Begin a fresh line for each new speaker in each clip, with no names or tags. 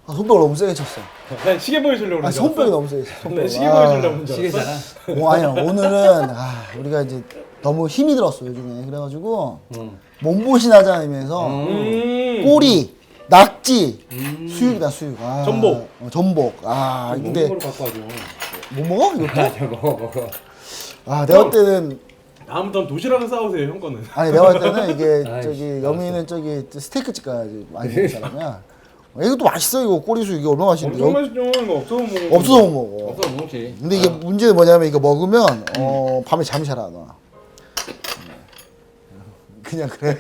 아, 손뼉을 너무 세게 쳤어.
난 시계 보여주려고
아,
그러지.
손뼉이 너무 세게 쳤어.
난 시계 보여주려고 그러지.
시계잖아.
아니야, 오늘은 우리가 이제 너무 힘이 들었어 요즘에. 그래가지고 몸보신 하자면서 꼬리, 낙지, 수육이다 수육. 아,
전복.
전복. 아 근데
먹는 거로 갖고 와줘.
못 먹어? 이것도?
야, 먹어.
아 내가 볼 때는
다음부터는 도시락을 싸우세요 형 거는.
아니 내가 볼 때는 이게
아이씨,
저기 여민이는 저기 스테이크집 가야지 많이 먹는 사람이야. 이것도 맛있어 이거 꼬리수 이게 얼마나 맛있는데.
엄청 맛있죠. 이거 없어서 먹어.
없어서 못 먹어.
없어 먹지.
근데 이게 문제는 뭐냐면 이거 먹으면 밤에 잠이 잘 안 와. 그냥 그래.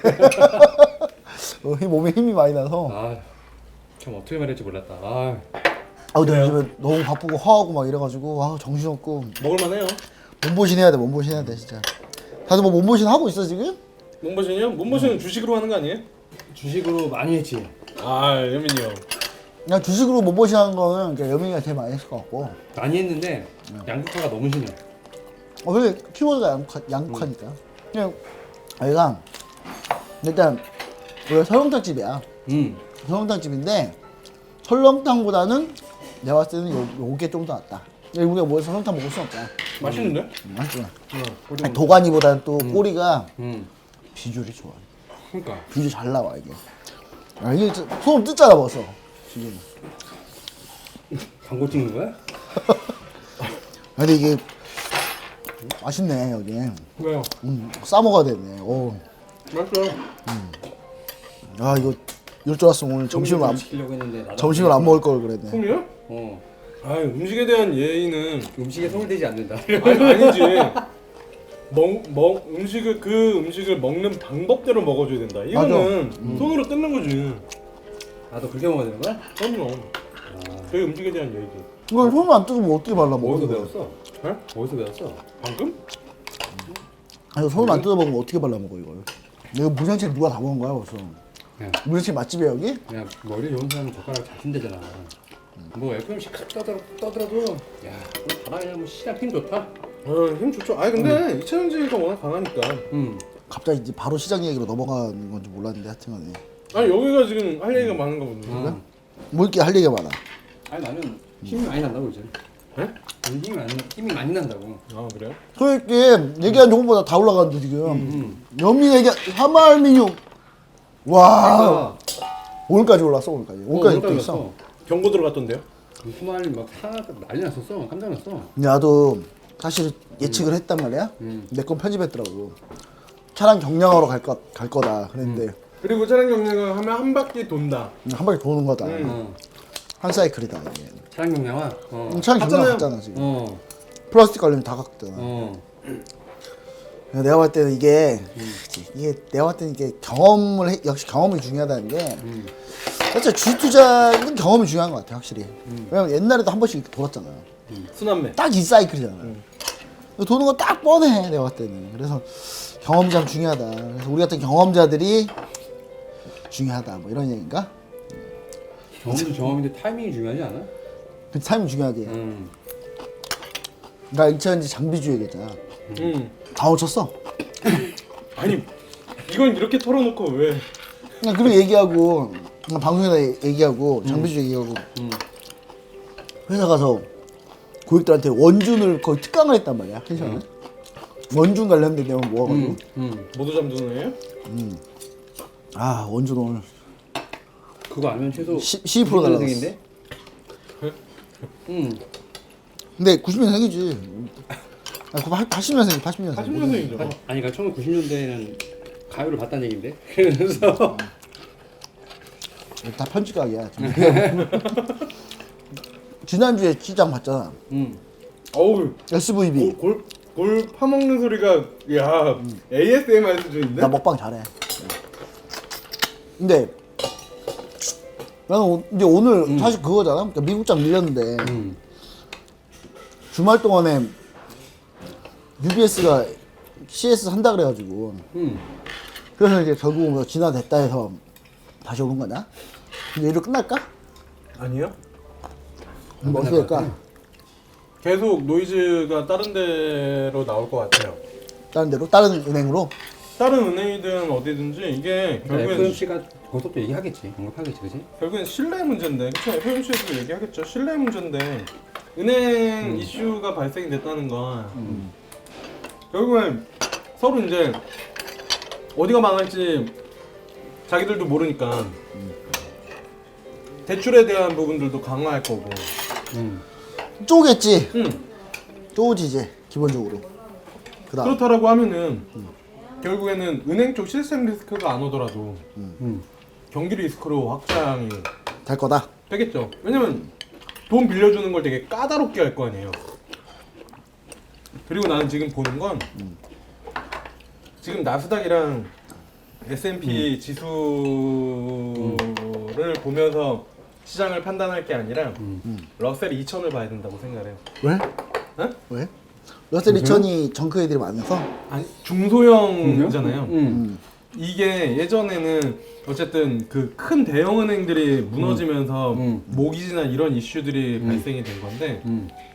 몸에 힘이 많이 나서.
아, 참 어떻게 말할지 몰랐다. 아,
근데 요즘에 너무 바쁘고 화하고 막 이래가지고 정신없고
먹을만해요.
몸보신 해야 돼. 몸보신 해야 돼 진짜. 다들 뭐 몸보신 하고 있어 지금?
몸보신이요? 몸보신은 주식으로 하는 거 아니에요?
주식으로 많이 했지.
아 여민이 형.
그냥 주식으로 몸보신 하는 거는 그냥 여민이가 제일 많이 했을 것 같고.
많이 했는데 양극화가 너무 심해.
근데 키워드가 양극화니까. 그냥 얘가 일단 우리가 설렁탕집이야. 설렁탕집인데 설렁탕보다는 내가 봤을 때는 요게 좀 더 낫다. 우리가 뭐 설렁탕 먹을 순 없잖아.
맛있는데?
맛있잖아.
꼬리
아니, 도가니보다는 또 꼬리가 비주얼이 좋아.
그러니까.
비주얼 잘 나와 이게. 이게 소금 뜯잖아 벌써. 지금.
광고 찍는 거야?
근데 이게 맛있네 여기.
왜요?
싸 먹어야 되네. 오.
맛있어요.
이거 이럴 줄 알았으면 오늘 점심을
시키려고 했는데 나도
점심을 안 먹을 걸 그랬네.
손이요?
어.
아 음식에 대한 예의는
음식에 손을 대지 않는다.
아니지. 음식을 그 음식을 먹는 방법대로 먹어줘야 된다. 이거는 손으로 뜯는 거지.
나도 그렇게 먹어야 되는 거야?
그럼요. 그게 음식에 대한 예의지.
이걸 손을 안 뜯으면 어떻게 발라 먹어?
어디서 배웠어?
네?
어디서 배웠어?
방금?
아니 손을 안 뜯어 먹으면 어떻게 발라 먹어 이걸? 이거 무생채 누가 다 먹은 거야 벌써?
야,
무생채 맛집이야 여기?
야 머리 좋은 사람은 젓가락 잘 쓴대잖아. 뭐 FMC 떠들어도 야, 봐라 그냥 뭐 시장 힘 좋다.
힘 좋죠. 아니 근데 이차전지가 워낙 강하니까.
갑자기 이제 바로 시장 얘기로 넘어가는 건지 몰랐는데 하여튼간에
아니 여기가 지금 할 얘기가 많은가 보네.
뭐 이렇게 할 얘기가 많아.
아니 나는 힘이 많이 난다고 이제.
네?
힘이 많이 난다고.
아 그래요?
그렇게 얘기한 조금보다 다 올라가는데 지금 연민 얘기 하마알미늄 와 오늘까지 올랐어 오늘까지 또 있어.
경고 들어갔던데요?
후말리 막 난리 났었어. 깜짝 났어.
나도 사실 예측을 했단 말이야. 내 건 편집했더라고. 차량 경량화로 갈 거다 그랬는데
그리고 차량 경량을 하면 한 바퀴 돈다.
한 바퀴 도는 거다. 한 사이클이다 이게.
차량 경량화.
차량 경량
갔잖아요.
갔잖아 지금.
어.
플라스틱 관련 다 갔잖아.
어.
내가 봤을 때는 이게 내가 봤을 때는 이게 역시 경험이 중요하다는 게 진짜 주식 투자는 경험이 중요한 것 같아 확실히. 왜냐면 옛날에도 한 번씩 이렇게 돌았잖아.
순환매.
딱 이 사이클이잖아. 도는 거 딱 뻔해 내가 봤을 때는. 그래서 경험이 참 중요하다. 그래서 우리 같은 경험자들이 중요하다 뭐 이런 얘기인가?
경험도 경험인데 타이밍이 중요하지 않아?
그 타이밍 중요하지. 나 2000년대 장비주 얘기했잖아. 다 놓쳤어.
아니 이건 이렇게 털어놓고 왜?
그냥 그런 얘기하고 그냥 방송에다 얘기하고 장비주 얘기하고 회사 가서 고객들한테 원준을 거의 특강을 했단 말이야 회사는. 원준 관련된 내용 모아가지고
모두 잠드는 애요?
원준 오늘
그거 알면 최소
12% 날라갔어.
인데
근데 90년생이지. 80년생이 80년생.
80년생이죠.
아니 그러니까 1990년대에는 가요를 봤다는 얘긴데. 그래서
다 편집각이야. 지난주에 시장 봤잖아.
어우
SVB.
골 파먹는 소리가 야 ASMR 수준인데?
나 먹방 잘해. 근데 나는 이제 오늘 사실 그거잖아. 그러니까 미국장 밀렸는데 주말 동안에 UBS가 CS 한다 그래가지고 그래서 이제 결국 뭐 진화됐다 해서 다시 오는 거냐? 이제 이로 끝날까?
아니요.
뭐 어떻게 될까?
계속 노이즈가 다른 데로 나올 것 같아요.
다른 데로? 다른 은행으로?
다른 은행이든 어디든지 이게 결국엔
FOMC가 거기서 또 얘기하겠지. 언급하겠지, 그지?
결국엔 신뢰 문제인데, 그쵸? FOMC에서도 얘기하겠죠. 신뢰 문제인데 은행 이슈가 발생이 됐다는 건 결국엔 서로 이제 어디가 망할지 자기들도 모르니까 대출에 대한 부분들도 강화할 거고.
쪼겠지. 쪼지 이제 기본적으로. 그다음.
그렇다라고 하면은 결국에는 은행 쪽 시스템 리스크가 안 오더라도 경기 리스크로 확장이
될 거다.
되겠죠. 왜냐면 돈 빌려주는 걸 되게 까다롭게 할 거 아니에요. 그리고 나는 지금 보는 건 지금 나스닥이랑 S&P 지수를 보면서 시장을 판단할 게 아니라 러셀 2000을 봐야 된다고 생각해요.
왜?
어?
왜? 러셀 2000이 정크 애들이 많아서?
아니 중소형이잖아요. 이게 예전에는 어쨌든 그 큰 대형 은행들이 무너지면서 모기지나 이런 이슈들이 발생이 된 건데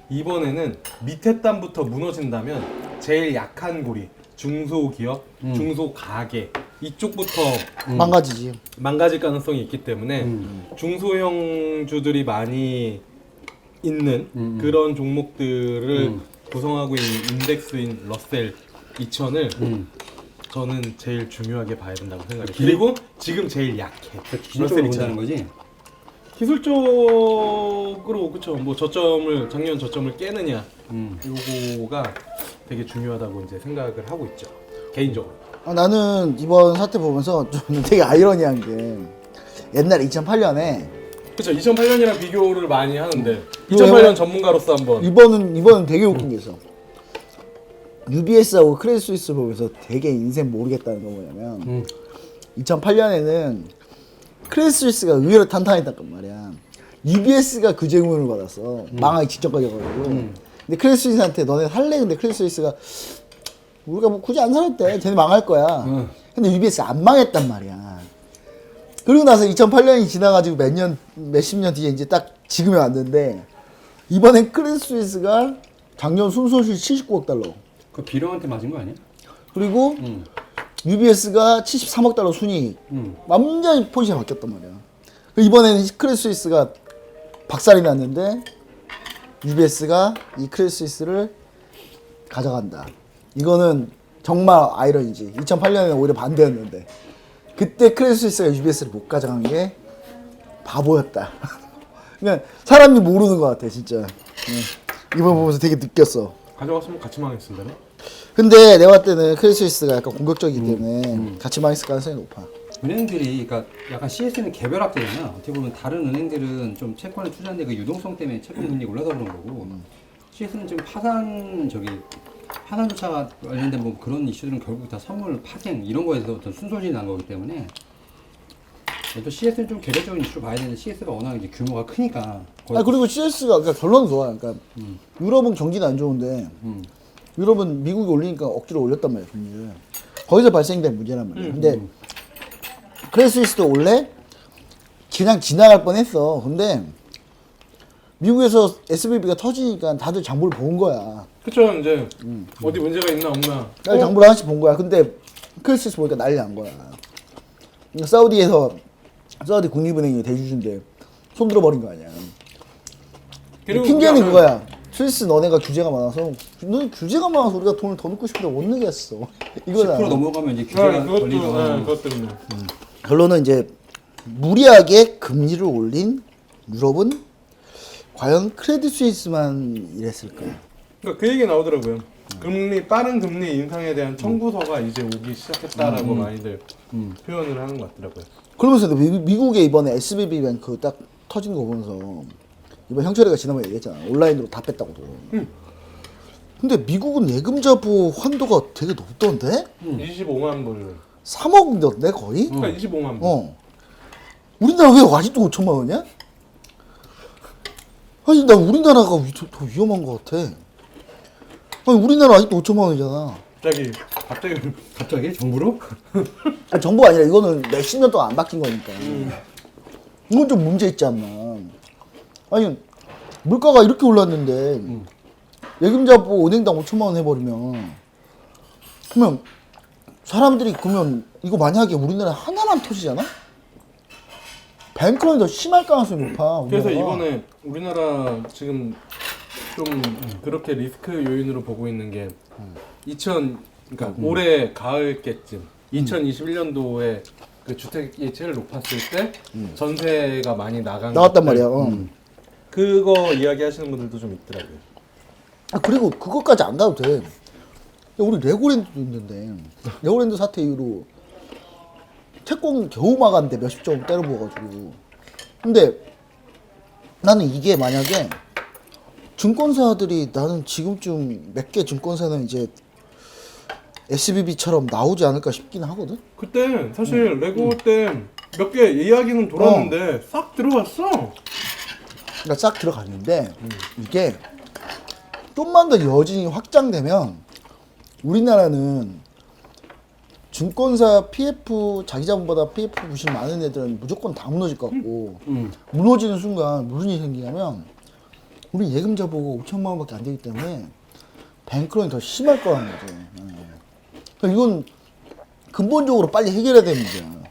이번에는 밑에 단부터 무너진다면 제일 약한 고리 중소기업, 중소가게 이쪽부터
망가지지.
망가질 가능성이 있기 때문에 중소형주들이 많이 있는 그런 종목들을 구성하고 있는 인덱스인 러셀 2000을 저는 제일 중요하게 봐야 된다고 생각해요. 그리고 지금 제일 약해.
기술적으로 본다는 거지?
기술적으로 그쵸. 뭐 저점을 작년 저점을 깨느냐 요거가 되게 중요하다고 이제 생각을 하고 있죠. 개인적으로.
나는 이번 사태 보면서 좀 되게 아이러니한 게 옛날 2008년에
그쵸. 2008년이랑 비교를 많이 하는데
이거
2008년 전문가로서 한번
이번은 되게 웃긴 게 있어. UBS하고 크레딧 스위스 보면서 되게 인생 모르겠다는 거 뭐냐면 2008년에는 크레딧 스위스가 의외로 탄탄했단 말이야. UBS가 그 재문을 받았어. 망하기 직전까지 가지고. 근데 크레딧 스위스한테 너네 살래? 근데 크레딧 스위스가 우리가 뭐 굳이 안 살았대. 쟤네 망할 거야. 근데 UBS가 안 망했단 말이야. 그리고 나서 2008년이 지나가지고 몇십 년 뒤에 이제 딱 지금에 왔는데 이번엔 크레딧 스위스가 작년 순손실 79억 달러.
그 비령한테 맞은 거 아니야?
그리고 UBS가 73억 달러 순이익. 완전히 포지션이 바뀌었단 말이야. 이번에는 크레딧 스위스가 박살이 났는데 UBS가 이 크레딧 스위스를 가져간다. 이거는 정말 아이러니지. 2008년에는 오히려 반대였는데 그때 크레딧 스위스가 UBS를 못 가져간 게 바보였다. 그냥 사람이 모르는 것 같아 진짜. 이번 보면서 되게 느꼈어.
가져갔으면 같이 망했습니다.
근데 내가 봤을 때는 크레딧 스위스가 약간 공격적이기 때문에 같이 망했을 가능성이 높아.
은행들이 그러니까 약간 CS는 개별학제잖아. 어떻게 보면 다른 은행들은 좀 채권에 투자하는데 그 유동성 때문에 채권 금리 올라서 그런 거고 CS는 지금 파산조차 관련된 뭐 그런 이슈들은 결국 다 선물 파생 이런 거에서 어떤 순손실이 난 거기 때문에 또 CS는 좀 개별적인 이슈로 봐야 되는데 CS가 워낙 이제 규모가 크니까.
그리고 CS가 그러니까 결론은 좋아. 그러니까 유럽은 경기는 안 좋은데 유럽은 미국이 올리니까 억지로 올렸단 말이야 금리를. 거기서 발생된 문제란 말이야. 근데 크레딧 스위스도 원래 그냥 지나갈 뻔했어. 근데 미국에서 SVB가 터지니까 다들 장부를 본 거야.
그쵸. 이제 어디 문제가 있나 없나.
다들 장부를 하나씩 본 거야. 근데 크레딧 스위스 보니까 난리 난 거야. 그러니까 사우디 국립은행이 대주주인데 손 들어버린 거 아니야. 핑계는 그거야. 스위스 너네가 규제가 많아서 규제가 많아서 우리가 돈을 더 넣고 싶은데 못 넣겠어. 이거잖아.
10% 넘어가면 이제 규제가
그것도
걸리고.
그것 때문에.
결론은 이제 무리하게 금리를 올린 유럽은 과연 크레딧 스위스만 이랬을까?
그러니까 그 얘기 나오더라고요. 빠른 금리 인상에 대한 청구서가 이제 오기 시작했다라고 많이들 표현을 하는 것 같더라고요.
그러면서 미국에 이번에 SVB 뱅크 딱 터진 거 보면서 이번 형철이가 지난번에 얘기했잖아. 온라인으로 다 뺐다고. 근데 미국은 예금자 보호 환도가 되게 높던데?
25만 불.
3억이던데 거의?
그러니까 25만 불.
우리나라 왜 아직도 5천만 원이야? 아니 나 우리나라가 더 위험한 것 같아. 아니 우리나라 아직도 5천만 원이잖아.
갑자기 정부로?
아니, 정부가 아니라 이거는 몇십 년 동안 안 바뀐 거니까. 이건 좀 문제 있지 않나. 아니 물가가 이렇게 올랐는데 예금자 보호 은행당 5천만 원 해버리면 그러면 사람들이 그러면 이거 만약에 우리나라에 하나만 터지잖아? 뱅크런이 더 심할 가능성이 높아.
그래서
우리나라가.
이번에 우리나라 지금 좀 그렇게 리스크 요인으로 보고 있는 게 그러니까 올해 가을께쯤 2021년도에 그 주택이 제일 높았을 때 전세가 많이
나왔단 말이야.
그거 이야기하시는 분들도 좀 있더라고요.
아, 그리고 그것까지 안 가도 돼. 야, 우리 레고랜드도 있는데 레고랜드 사태 이후로 채권 겨우 막았는데 몇십 점 때려 부어가지고. 근데 나는 이게 만약에 증권사들이 나는 지금쯤 몇 개 증권사는 이제 SBB처럼 나오지 않을까 싶긴 하거든.
그때 사실 레고 때 몇 개 이야기는 돌았는데 싹 들어갔어.
그러니까 싹 들어갔는데 이게 좀만 더 여진이 확장되면 우리나라는 증권사 PF 자기 자본보다 PF 부심 많은 애들은 무조건 다 무너질 것 같고 무너지는 순간 무슨 일이 생기냐면 우리 예금자 보고 5천만 원밖에 안 되기 때문에 뱅크런이 더 심할 거라는 거죠. 그러니까 이건 근본적으로 빨리 해결해야 되는 문제야.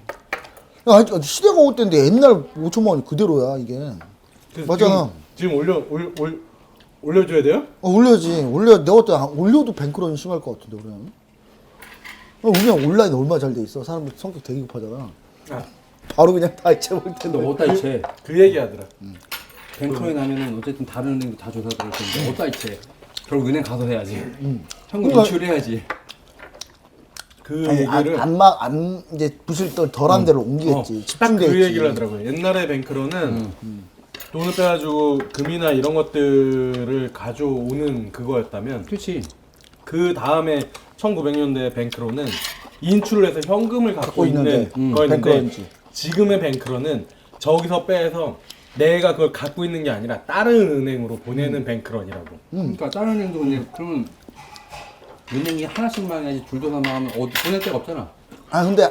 야, 시대가 어땠는데 옛날 5천만 원이 그대로야 이게.
그래서
맞잖아.
지금 올려줘야 돼요?
올려야지. 내가 볼때 올려도 뱅크런이 심할 것 같은데 우리는. 우리가 온라인 얼마나 잘 돼 있어. 사람들 성격 되게 급하잖아.
아,
바로 그냥 다 잊혀버릴 텐데.
어따 이체.
그 얘기 하더라.
뱅크런이 나면은 어쨌든 다른 은행도 다 조사 들을 텐데 어따 이체. 결국 은행 가서 해야지. 현금
그러니까-
인출해야지.
그
아니,
얘기를
이제 붓을 덜한 데로 옮기겠지.
딱 그
집중돼
얘기를 하더라고요. 옛날에 뱅크런은 돈을 빼가지고 금이나 이런 것들을 가져오는 그거였다면
그렇지.
그 다음에 1900년대 뱅크런은 인출을 해서 현금을 갖고 있는 거였는데
뱅크런이지.
지금의 뱅크런은 저기서 빼서 내가 그걸 갖고 있는 게 아니라 다른 은행으로 보내는 뱅크런이라고.
그러니까 다른 은행도 근데 그러면 은행이 하나씩만 해야지 둘도 하면 어디 보낼 데가 없잖아.
아 근데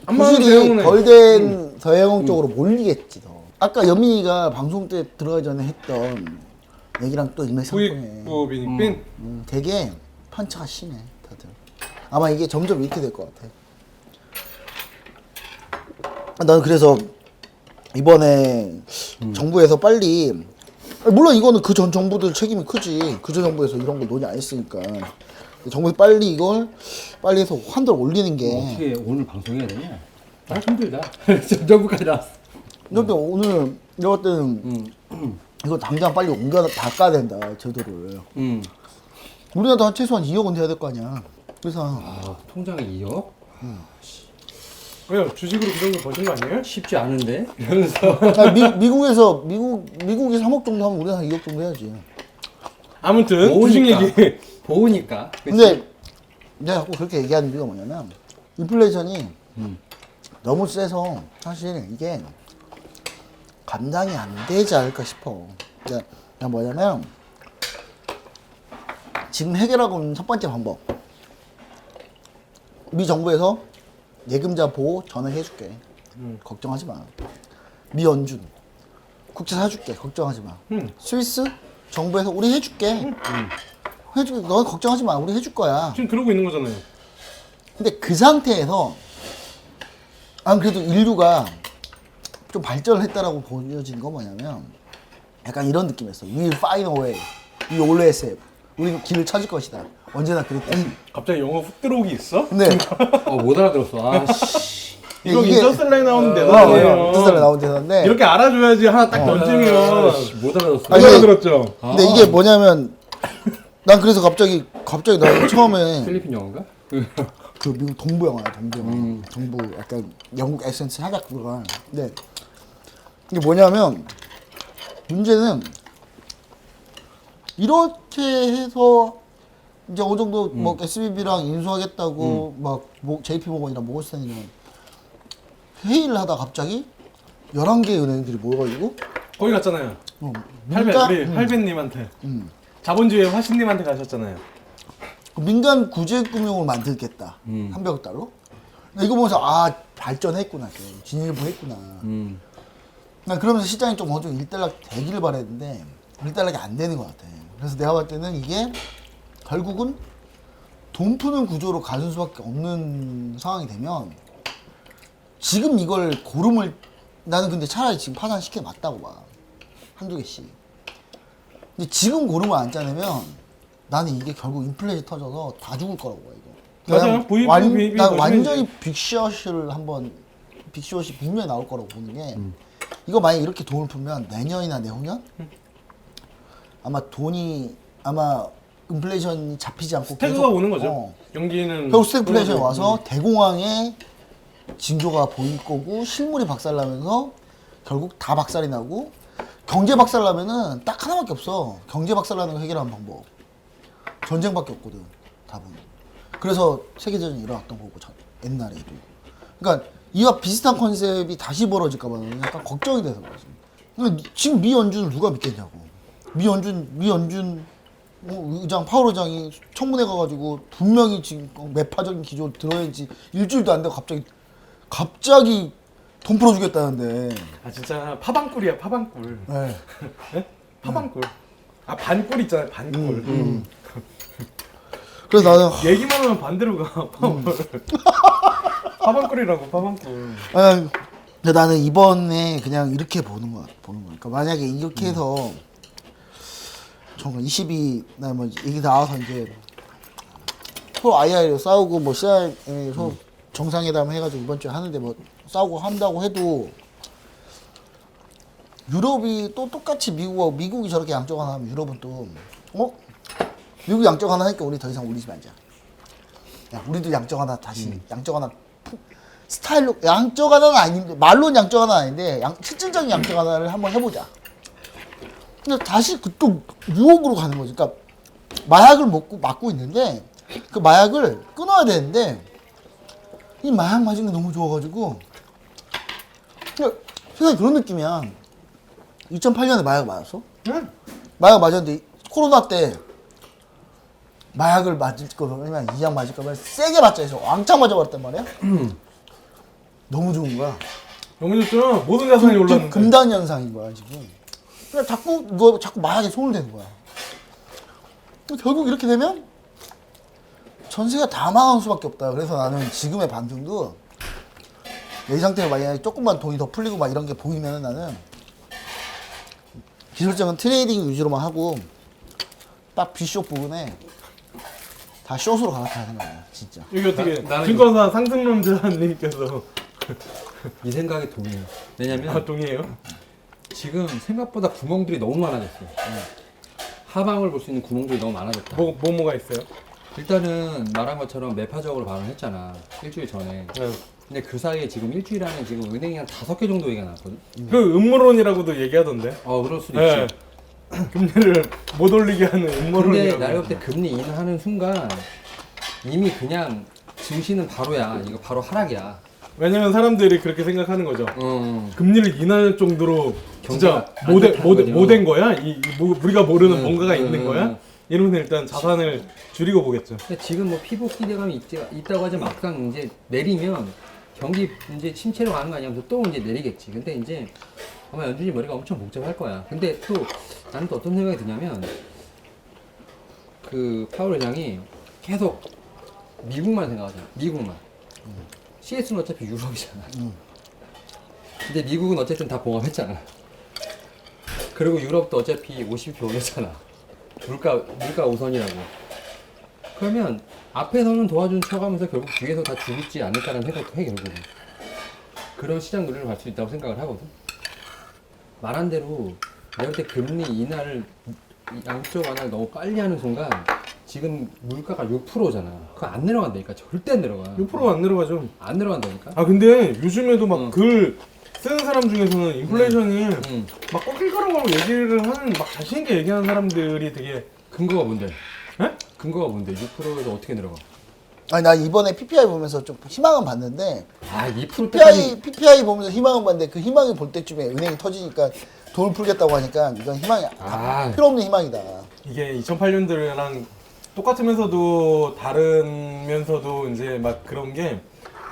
한마디로
부실이
대형은행.
덜 된 서해공 쪽으로 몰리겠지 더. 아까 연민이가 방송 때 들어가기 전에 했던 얘기랑 또 일맥상통해.
부익부빈익빈
되게 편차가 심해 다들. 아마 이게 점점 이렇게 될 것 같아. 나는 그래서 이번에 정부에서 빨리 물론 이거는 그 전 정부들 책임이 크지. 그 전 정부에서 이런 거 논의 안 했으니까 정부에서 빨리 이걸 빨리 해서 환도를 올리는 게.
어떻게 오늘 방송해야 되냐? 아 힘들다. 전부까지 나왔어.
근데 오늘 내가 볼 때는 이거 당장 빨리 옮겨 바꿔야 된다 제도를. 우리나라도 한 최소한 2억은 돼야 될 거 아니야. 그래서
아 통장에 2억?
왜요? 주식으로 그 정도 버신 거 아니에요?
쉽지 않은데? 이러면서.
미국에서 미국이 3억 정도 하면 우리는 한 2억 정도 해야지.
아무튼 주식 얘기
보우니까. 그치?
근데 내가 자꾸 그렇게 얘기하는 이유가 뭐냐면 인플레이션이 너무 세서 사실 이게 감당이 안 되지 않을까 싶어. 그러니까 뭐냐면 지금 해결하고 있는 첫 번째 방법. 미 정부에서 예금자 보호 전액해줄게. 걱정하지 마. 미 연준 국채 사줄게. 걱정하지 마. 스위스 정부에서 우리 해줄게. 해줄게. 넌 걱정하지 마. 우리 해줄 거야.
지금 그러고 있는 거잖아요.
근데 그 상태에서 그래도 인류가 좀 발전을 했다라고 보여지는 건 뭐냐면 약간 이런 느낌이었어. We'll find a way. We always have. 우리는 길을 찾을 것이다. 언제나 그랬다.
갑자기 영어 훅 들어오기 있어?
근데
못 알아들었어. 아씨.
이거
이게-
인터스텔라에 나오는 대사예요.
인터스텔라 나온 대사인데
이렇게 알아줘야지 하나 딱 던지면
못 알아들었어.
못 알아들었죠.
근데 이게 뭐냐면 난 그래서 갑자기 나 처음에
필리핀 영어인가?
그 미국 동부 영화야 동부 영화. 동부 약간 영국 에센스 살짝 그거가. 근데 이게 뭐냐면 문제는 이렇게 해서 이제 어느 정도 뭐 SBB랑 인수하겠다고 막 JP 모건이랑 모건스탠이랑 회의를 하다 갑자기 11개의 은행들이 모여가지고
거기 갔잖아요. 할배
민간,
우리 할배님한테 자본주의 화신님한테 가셨잖아요.
민간 구제금융을 만들겠다. 300억 달러. 이거 보면서 발전했구나. 진일보 했구나. 난 그러면서 시장이 좀 어느 정도 일단락 되기를 바랬는데 일단락이 안 되는 것 같아. 그래서 내가 봤을 때는 이게 결국은 돈 푸는 구조로 가는 수밖에 없는 상황이 되면 지금 이걸 고름을 나는 근데 차라리 지금 파산시키는 게 맞다고 봐. 한두 개씩. 근데 지금 고름을 안 짜내면 나는 이게 결국 인플레이션 터져서 다 죽을 거라고 봐 이거.
맞아요.
난 완전히 빅숏이 빅면에 나올 거라고 보는 게 이거 만약 이렇게 돈을 풀면 내년이나 내후년 아마 인플레이션이 잡히지 않고
스태그가 오는 거죠. 경기는
결국 스태그플레이션이 와서 대공황에 징조가 보일 거고 실물이 박살나면서 결국 다 박살이 나고 경제 박살나면은 딱 하나밖에 없어. 경제 박살나는 거 해결하는 방법. 전쟁밖에 없거든. 답은. 그래서 세계대전이 일어났던 거고 옛날에도. 그러니까 이와 비슷한 컨셉이 다시 벌어질까 봐 약간 걱정이 돼서 그러지. 그러니까 지금 미 연준을 누가 믿겠냐고. 미 연준 의장 파월 의장이 청문회 가가지고 분명히 지금 매파적인 기조 들어야지 일주일도 안 되고 갑자기 돈 풀어주겠다는데.
아 진짜 파방꿀이야 파방꿀.
네.
네? 파방꿀. 아 반꿀 있잖아요 반꿀.
그래서 나는
얘기만 하면 반대로 가. 파방꿀이라고 파방꿀.
근데 나는 이번에 그냥 이렇게 보는 거야. 그러니까 만약에 이렇게 해서 2022나 뭐 얘기 나와서 이제 서로 IR로 싸우고 뭐 CI에 서로 정상회담 해가지고 이번 주에 하는데 뭐 싸우고 한다고 해도 유럽이 또 똑같이 미국이 저렇게 양쪽 하나 하면 유럽은 또 미국이 양쪽 하나 하니까 우리 더 이상 올리지 말자. 야 우리도 양쪽 하나 다시 양쪽 하나 스타일로 양쪽 하나는 아닌데 말로는 양쪽 하나는 아닌데 실질적인 양쪽 하나를 한번 해보자. 근데 다시 그쪽 유혹으로 가는 거지. 그러니까 마약을 맞고 있는데 그 마약을 끊어야 되는데 이 마약 맞은 게 너무 좋아가지고 그러니까 세상에 그런 느낌이야. 2008년에 마약 맞았어?
응.
마약 맞았는데 코로나 때 마약을 맞을 거면 이약 맞을 거면 세게 맞자 해서 왕창 맞아버렸단 말이야. 너무 좋은 거야.
너무 좋죠. 모든 자산이 올랐는데.
금단 현상인 거야 지금. 그냥 자꾸 마약에 손을 대는 거야. 결국 이렇게 되면 전세가 다 망할 수밖에 없다. 그래서 나는 지금의 반등도 이 상태로 만약에 조금만 돈이 더 풀리고 막 이런 게 보이면 나는 기술적인 트레이딩 위주로만 하고 딱 B숏 부분에 다 숏으로 갈아타야 생각이야 진짜.
여기 어떻게
나는
증권사 상승론자님께서
이 생각에 동의해요. 왜냐면
동의해요?
지금 생각보다 구멍들이 너무 많아졌어. 하방을 볼 수 있는 구멍들이 너무 많아졌다.
뭐가 있어요?
일단은 말한 것처럼 매파적으로 발언했잖아. 일주일 전에.
네.
근데 그 사이에 지금 일주일 안에 지금 은행이 한 5개 정도 얘기가 나왔거든.
그 음모론이라고도 얘기하던데.
그럴 수도
네.
있지.
금리를 못 올리게 하는
근데
음모론이라고.
내가 볼 때 금리 인하하는 순간 이미 그냥 증시는 바로야. 이거 바로 하락이야.
왜냐면 사람들이 그렇게 생각하는 거죠. 금리를 인하할 정도로 진짜
경기가 안 좋다는 거죠.
못된 거야? 우리가 모르는 뭔가가 있는 거야? 이러면 일단 자산을 줄이고 보겠죠.
근데 지금 뭐 피복 기대감이 있다고 하지 막상 이제 내리면 경기 이제 침체로 가는 거 아니면서 또 이제 내리겠지. 근데 이제 아마 연준이 머리가 엄청 복잡할 거야. 근데 또 나는 또 어떤 생각이 드냐면 그 파월 회장이 계속 미국만 생각하잖아. 미국만. CS는 어차피 유럽이잖아. 근데 미국은 어쨌든 다 봉합했잖아. 그리고 유럽도 어차피 50표 올렸잖아. 물가 우선이라고. 그러면 앞에서는 도와준 척하면서 결국 뒤에서 다 죽이지 않을까라는 생각도 해 결국은. 그런 시장 논리로 갈 수 있다고 생각을 하거든. 말한 대로 내가 볼 때 금리 인하를 양쪽 완화를 너무 빨리 하는 순간 지금 물가가 6%잖아. 그거 안 내려간다니까. 절대 안 내려가.
6%가 안 내려가죠.
안 내려간다니까.
아 근데 요즘에도 막 글 쓰는 사람 중에서는 인플레이션이 막 꺾일 거라고 얘기를 하는 막 자신 있게 얘기하는 사람들이 되게
근거가 뭔데?
에?
근거가 뭔데? 6%에서 어떻게 내려가?
아니 나 이번에 PPI 보면서 좀 희망은 봤는데
2%까지
PPI 보면서 희망은 봤는데 그 희망이 볼 때쯤에 은행이 터지니까 돈을 풀겠다고 하니까 이건 희망이 필요 없는 희망이다.
이게 2008년도랑 똑같으면서도 다르면서도 이제 막 그런 게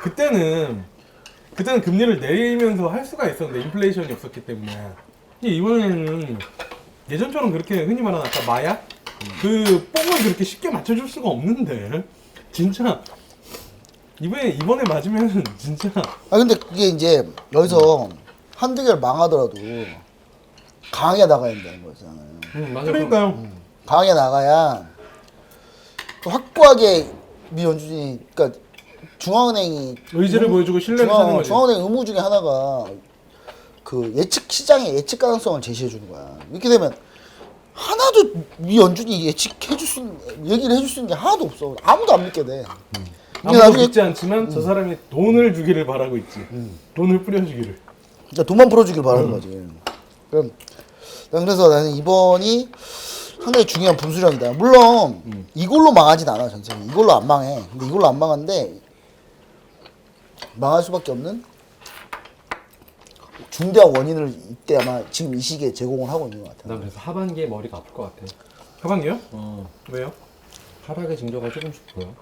그때는 금리를 내리면서 할 수가 있었는데 인플레이션이 없었기 때문에. 근데 이번에는 예전처럼 그렇게 흔히 말하는 아까 마약 그 뽕을 그렇게 쉽게 맞춰줄 수가 없는데 진짜 이번에 맞으면 진짜
아 근데 그게 이제 여기서 한두 개를 망하더라도 강하게 나가야 된다는 거잖아요.
맞아.
그러니까요.
강하게 나가야 확고하게 미연준이 그러니까 중앙은행이
의지를 보여주고 신뢰를 사는 거지.
중앙은행 의무 중에 하나가 그 예측 시장의 예측 가능성을 제시해 주는 거야. 이렇게 되면 하나도 미연준이 예측해 줄 수 있는 얘기를 해줄 수 있는 게 하나도 없어. 아무도 안 믿게 돼. 이게
아무도
나중에
믿지 않지만 저 사람이 돈을 주기를 바라고 있지. 돈을 뿌려주기를.
그러니까 돈만 풀어주길 바라는 거지. 그래서 나는 이번이 상당히 중요한 분수령이다. 물론 이걸로 망하진 않아 전쟁이. 이걸로 안 망해. 근데 이걸로 안 망하는데 망할 수밖에 없는 중대한 원인을 이때 아마 지금 이 시기에 제공을 하고 있는 것 같아.
난 그래서 하반기에 머리가 아플 것 같아.
하반기요? 왜요?
하락의 징조가 조금씩 보여.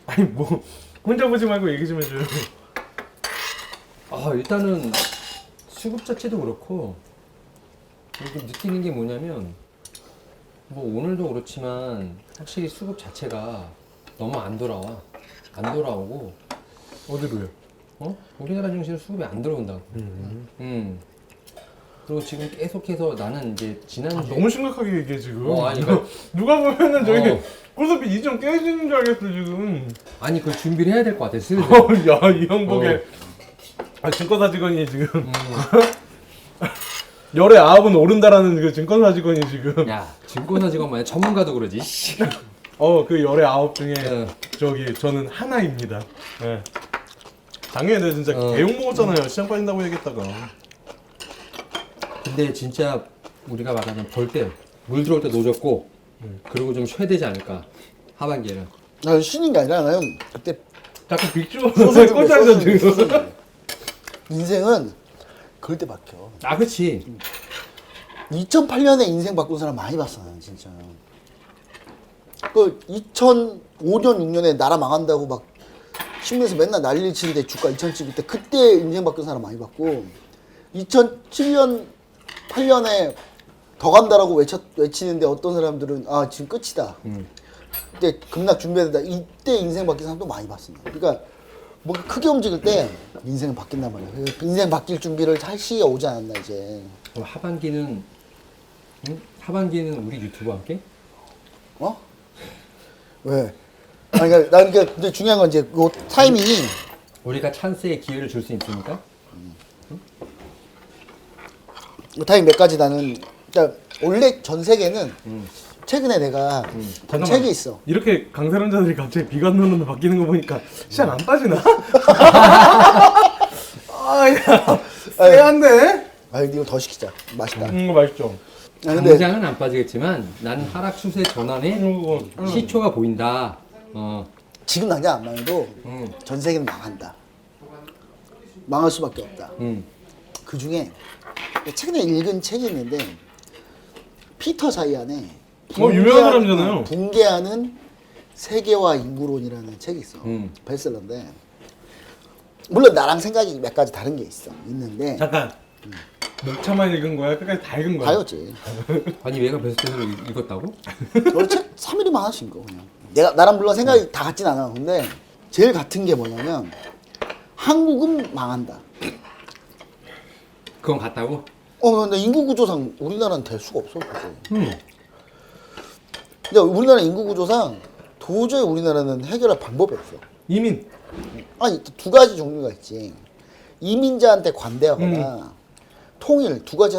아니 뭐 혼자 보지 말고 얘기 좀 해줘요.
일단은 수급 자체도 그렇고 이렇게 느끼는 게 뭐냐면 뭐 오늘도 그렇지만 확실히 수급 자체가 너무 안 돌아오고
어디로요?
우리나라 증시는 수급이 안 들어온다고. 그리고 지금 계속해서 나는 이제 지난주
너무 심각하게 얘기해 지금.
아니, 그러니까-
누가 보면은 저기
어.
골섭이 이점 깨지는 줄 알겠어 지금.
아니 그걸 준비를 해야 될 것 같아 슬슬.
야이 형복에 증권사 직원이 지금 열의 아홉은 오른다라는 그 증권사 직원이 지금.
야 증권사 직원만 전문가도 그러지. 씨.
그 열의 아홉 중에
어.
저기 저는 하나입니다. 예. 작년에 내가 진짜
어.
개욕 먹었잖아요. 시장 빠진다고 얘기했다가.
근데 진짜 우리가 말하는 물 들어올 때 노졌고 그리고 좀 쉬어야 되지 않을까 하반기에는.
나 쉬는 게 아니라 나는 그때
자꾸 빅주
소설
꽂아서 지금.
인생은 그럴 때 바뀌어.
그치.
2008년에 인생 바꾼 사람 많이 봤어 나는 진짜. 그 2005년 6년에 나라 망한다고 막 신문에서 맨날 난리 치는데 주가 2천 찍을 때 그때 인생 바꾼 사람 많이 봤고 2007년 8년에 더 간다라고 외치는데 어떤 사람들은 지금 끝이다. 그때 급락 준비해야 된다. 이때 인생 바뀐 사람도 많이 봤어. 그러니까 뭔가 크게 움직일 때 인생은 바뀐단 말이야. 인생 바뀔 준비를 할 시기가 오지 않았나 이제.
그럼 하반기는 우리 유튜브와 함께?
왜? 그러니까 난 근데 중요한 건 이제 요 타이밍이
우리가 찬스에 기회를 줄 수 있으니까.
요 타이밍 몇 가지 나는 그러니까 원래 전 세계는 최근에 내가 본
잠깐만.
책이 있어.
이렇게 강세론자들이 갑자기 비관론으로 바뀌는 거 보니까 시장 안 빠지나? 쎄한데?
이거 더 시키자. 맛있다.
이거 맛있죠?
근데
당장은 안 빠지겠지만 나는 하락 추세 전환에
이거
시초가 보인다.
지금 당장 안 망해도 전 세계는 망한다. 망할 수밖에 없다. 그 중에 최근에 읽은 책이 있는데 피터 자이안의
유명한 사람이잖아요.
붕괴하는 세계화 인구론이라는 책이 있어. 베스트셀러인데 물론 나랑 생각이 몇 가지 다른 게 있는데
잠깐 목차만 읽은 거야? 끝까지 다 읽은 거야?
다였지.
아니 얘가 베스트셀러 읽었다고?
원래 책 3일이면 하나씩 읽어 그냥. 나랑 물론 생각이 다 같진 않아. 근데 제일 같은 게 뭐냐면 한국은 망한다.
그건 같다고?
근데 인구 구조상 우리나라는 될 수가 없어. 근데 우리나라 인구 구조상 도저히 우리나라는 해결할 방법이 없어.
이민.
아니 두 가지 종류가 있지. 이민자한테 관대하거나 통일 두 가지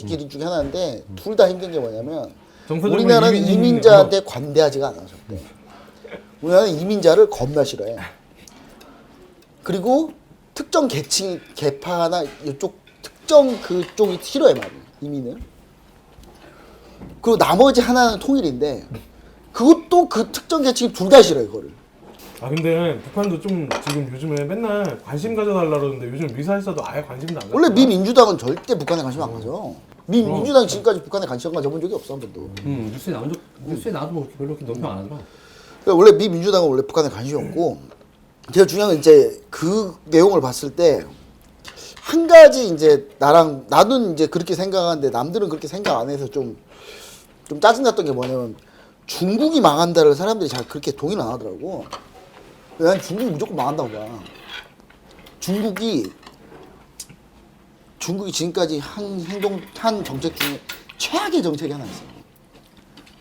길 중에 하나인데 둘 다 힘든 게 뭐냐면
정서적으로
우리나라는
이민이
이민자한테 관대하지가 않아 절대. 우리나라는 이민자를 겁나 싫어해. 그리고 특정 계층 계파나 이쪽 특정 그쪽이 싫어해 많이 이민을. 그리고 나머지 하나는 통일인데 그것도 그 특정 계층이 둘 다 싫어해 그거를.
근데 북한도 좀 지금 요즘에 맨날 관심 가져달라 그러는데 요즘 미사일사도 아예 관심도 안 가져.
원래 미민주당은 절대 북한에 관심 안 가져. 미민주당이 지금까지 북한에 관심 가져본 적이 없어 한 번도.
뉴스에 나도 별로 그렇게 논평 안 하더라.
그러니까 원래 미민주당은 원래 북한에 관심이 없고 제가 중요한 건 이제 그 내용을 봤을 때 한 가지 이제 나는 이제 그렇게 생각하는데 남들은 그렇게 생각 안 해서 좀 짜증났던 게 뭐냐면 중국이 망한다를 사람들이 잘 그렇게 동의를 안 하더라고. 난 중국이 무조건 망한다고 봐. 중국이 지금까지 한 정책 중에 최악의 정책이 하나 있어.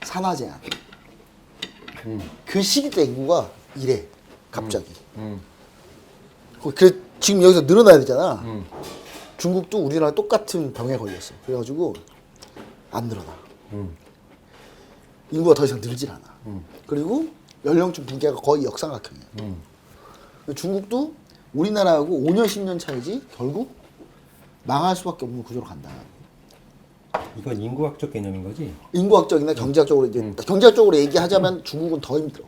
산화 제한. 그 시기 때 인구가 이래 갑자기. 그래 지금 여기서 늘어나야 되잖아. 중국도 우리나라 똑같은 병에 걸렸어. 그래가지고 안 늘어나. 인구가 더 이상 늘질 않아. 그리고 연령층 분계가 거의 역삼각형이야. 중국도 우리나라하고 5년 10년 차이지 결국 망할 수밖에 없는 구조로 간다.
이건 인구학적 개념인 거지?
인구학적이나 경제학적으로 이제 경제학적으로 얘기하자면 중국은 더 힘들어.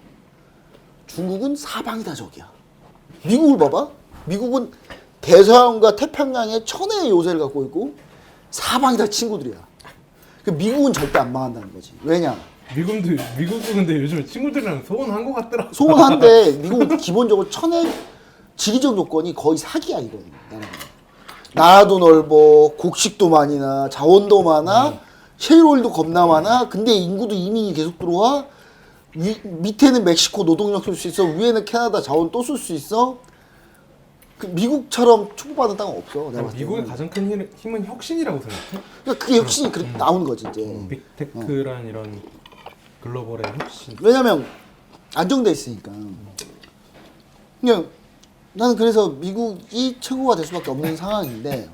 중국은 사방이 다 적이야. 미국을 봐봐. 미국은 대서양과 태평양에 천혜의 요새를 갖고 있고 사방이 다 친구들이야. 그 미국은 절대 안 망한다는 거지. 왜냐?
미국도 근데 요즘에 친구들이랑 소원한 것 같더라.
소원한데 미국은 기본적으로 천혜 지리적 요건이 거의 사기야 이거는. 나라도 넓어, 곡식도 많이 나, 자원도 많아, 셰일오일도 겁나 많아. 근데 인구도 이민이 계속 들어와. 밑에는 멕시코 노동력 쓸 수 있어. 위에는 캐나다 자원 또 쓸 수 있어. 그 미국처럼 축복받은 땅은 없어. 내가 봤을 때는.
미국의 가장 큰 힘은 혁신이라고 생각해.
그러니까 그게 혁신이 그렇게 나오는 거지 이제.
빅테크란 이런 글로벌의 혁신.
왜냐면 안정돼 있으니까. 그냥 나는 그래서 미국이 최고가 될 수밖에 없는 상황인데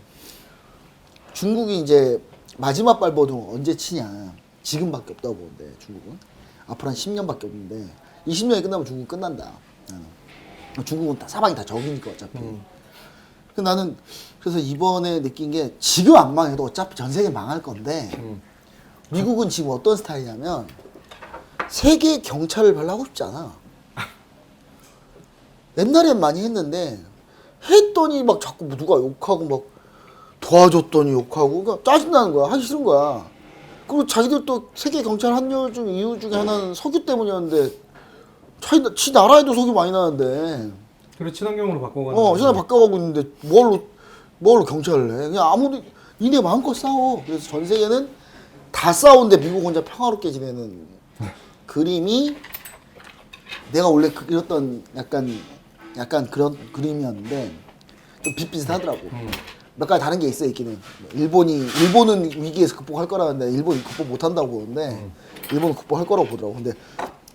중국이 이제 마지막 발버둥 언제 치냐. 지금밖에 없다고 보는데 중국은 앞으로 한 10년밖에 없는데 20년이 끝나면 중국 끝난다. 중국은 사방이 다 적이니까 어차피. 근데 나는 그래서 이번에 느낀 게 지금 안 망해도 어차피 전 세계 망할 건데 미국은 지금 어떤 스타일이냐면 세계 경찰을 별로 하고 싶지 않아. 옛날엔 많이 했는데 했더니 막 자꾸 누가 욕하고 막 도와줬더니 욕하고 그러니까 짜증나는 거야. 하기 싫은 거야. 그리고 자기들도 세계 경찰 합류 중 이유 중에 하나는 석유 때문이었는데 지 나라에도 석유 많이 나는데
그래 친환경으로 바꿔가는.
신화 바꿔가고 있는데 뭘로 경찰을 해? 그냥 아무리 니네 마음껏 싸워. 그래서 전 세계는 다 싸우는데 미국 혼자 평화롭게 지내는 그림이 내가 원래 그렸던 약간 그런 그림이었는데 좀 비슷비슷하더라고. 몇 가지 다른 게 있어 있기는. 일본은 위기에서 극복할 거라는데 일본이 극복 못한다고 보는데 일본은 극복할 거라고 보더라고. 근데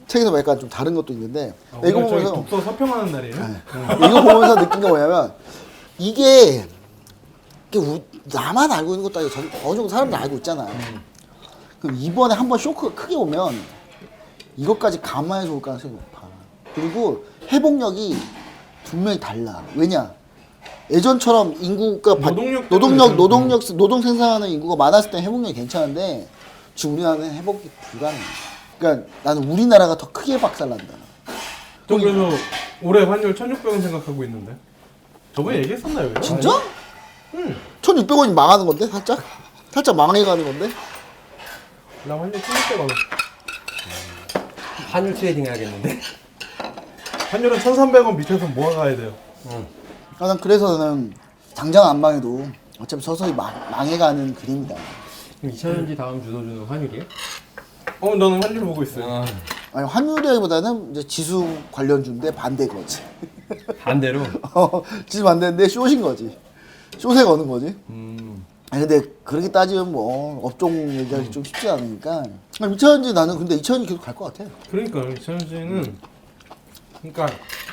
책에서 약간 좀 다른 것도 있는데 이거 보면서
독서 서평하는 날이에요.
이거 보면서 느낀 게 뭐냐면 이게 나만 알고 있는 것도 아니고 어느 정도 사람들 알고 있잖아. 그럼 이번에 한번 쇼크가 크게 오면 이것까지 감안해서 올 가능성이 높아. 그리고 회복력이 분명히 달라. 왜냐? 예전처럼 인구가 노동 생산하는 인구가 많았을 때 회복력이 괜찮은데 지금 우리나라는 회복이 불가능해. 그러니까 나는 우리나라가 더 크게 박살난다.
저 그래서 올해 환율 1,600원 생각하고 있는데. 저번에 얘기했었나요? 이거?
진짜?
응.
1,600원이 망하는 건데? 살짝 망해가는 건데?
나 환율 1,600원.
환율 트레이딩 해야겠는데?
환율은 1,300원 밑에서 모아가야 돼요.
난 그래서 나는 당장 안 망해도 어차피 서서히 망해가는 그림이다.
그럼 2차전지 다음 주도주는 환율이에요?
나는 환율 보고 있어요.
아니 환율이라기보다는 이제 지수 관련주인데 반대 거지.
반대로?
지수 반대인데 숏인 거지. 숏에 거는 거지. 아니 근데 그렇게 따지면 뭐 업종 얘기하기 좀 쉽지 않으니까. 2차전지 나는 근데 2차전지 계속 갈 것 같아.
그러니까 2차전지는 그러니까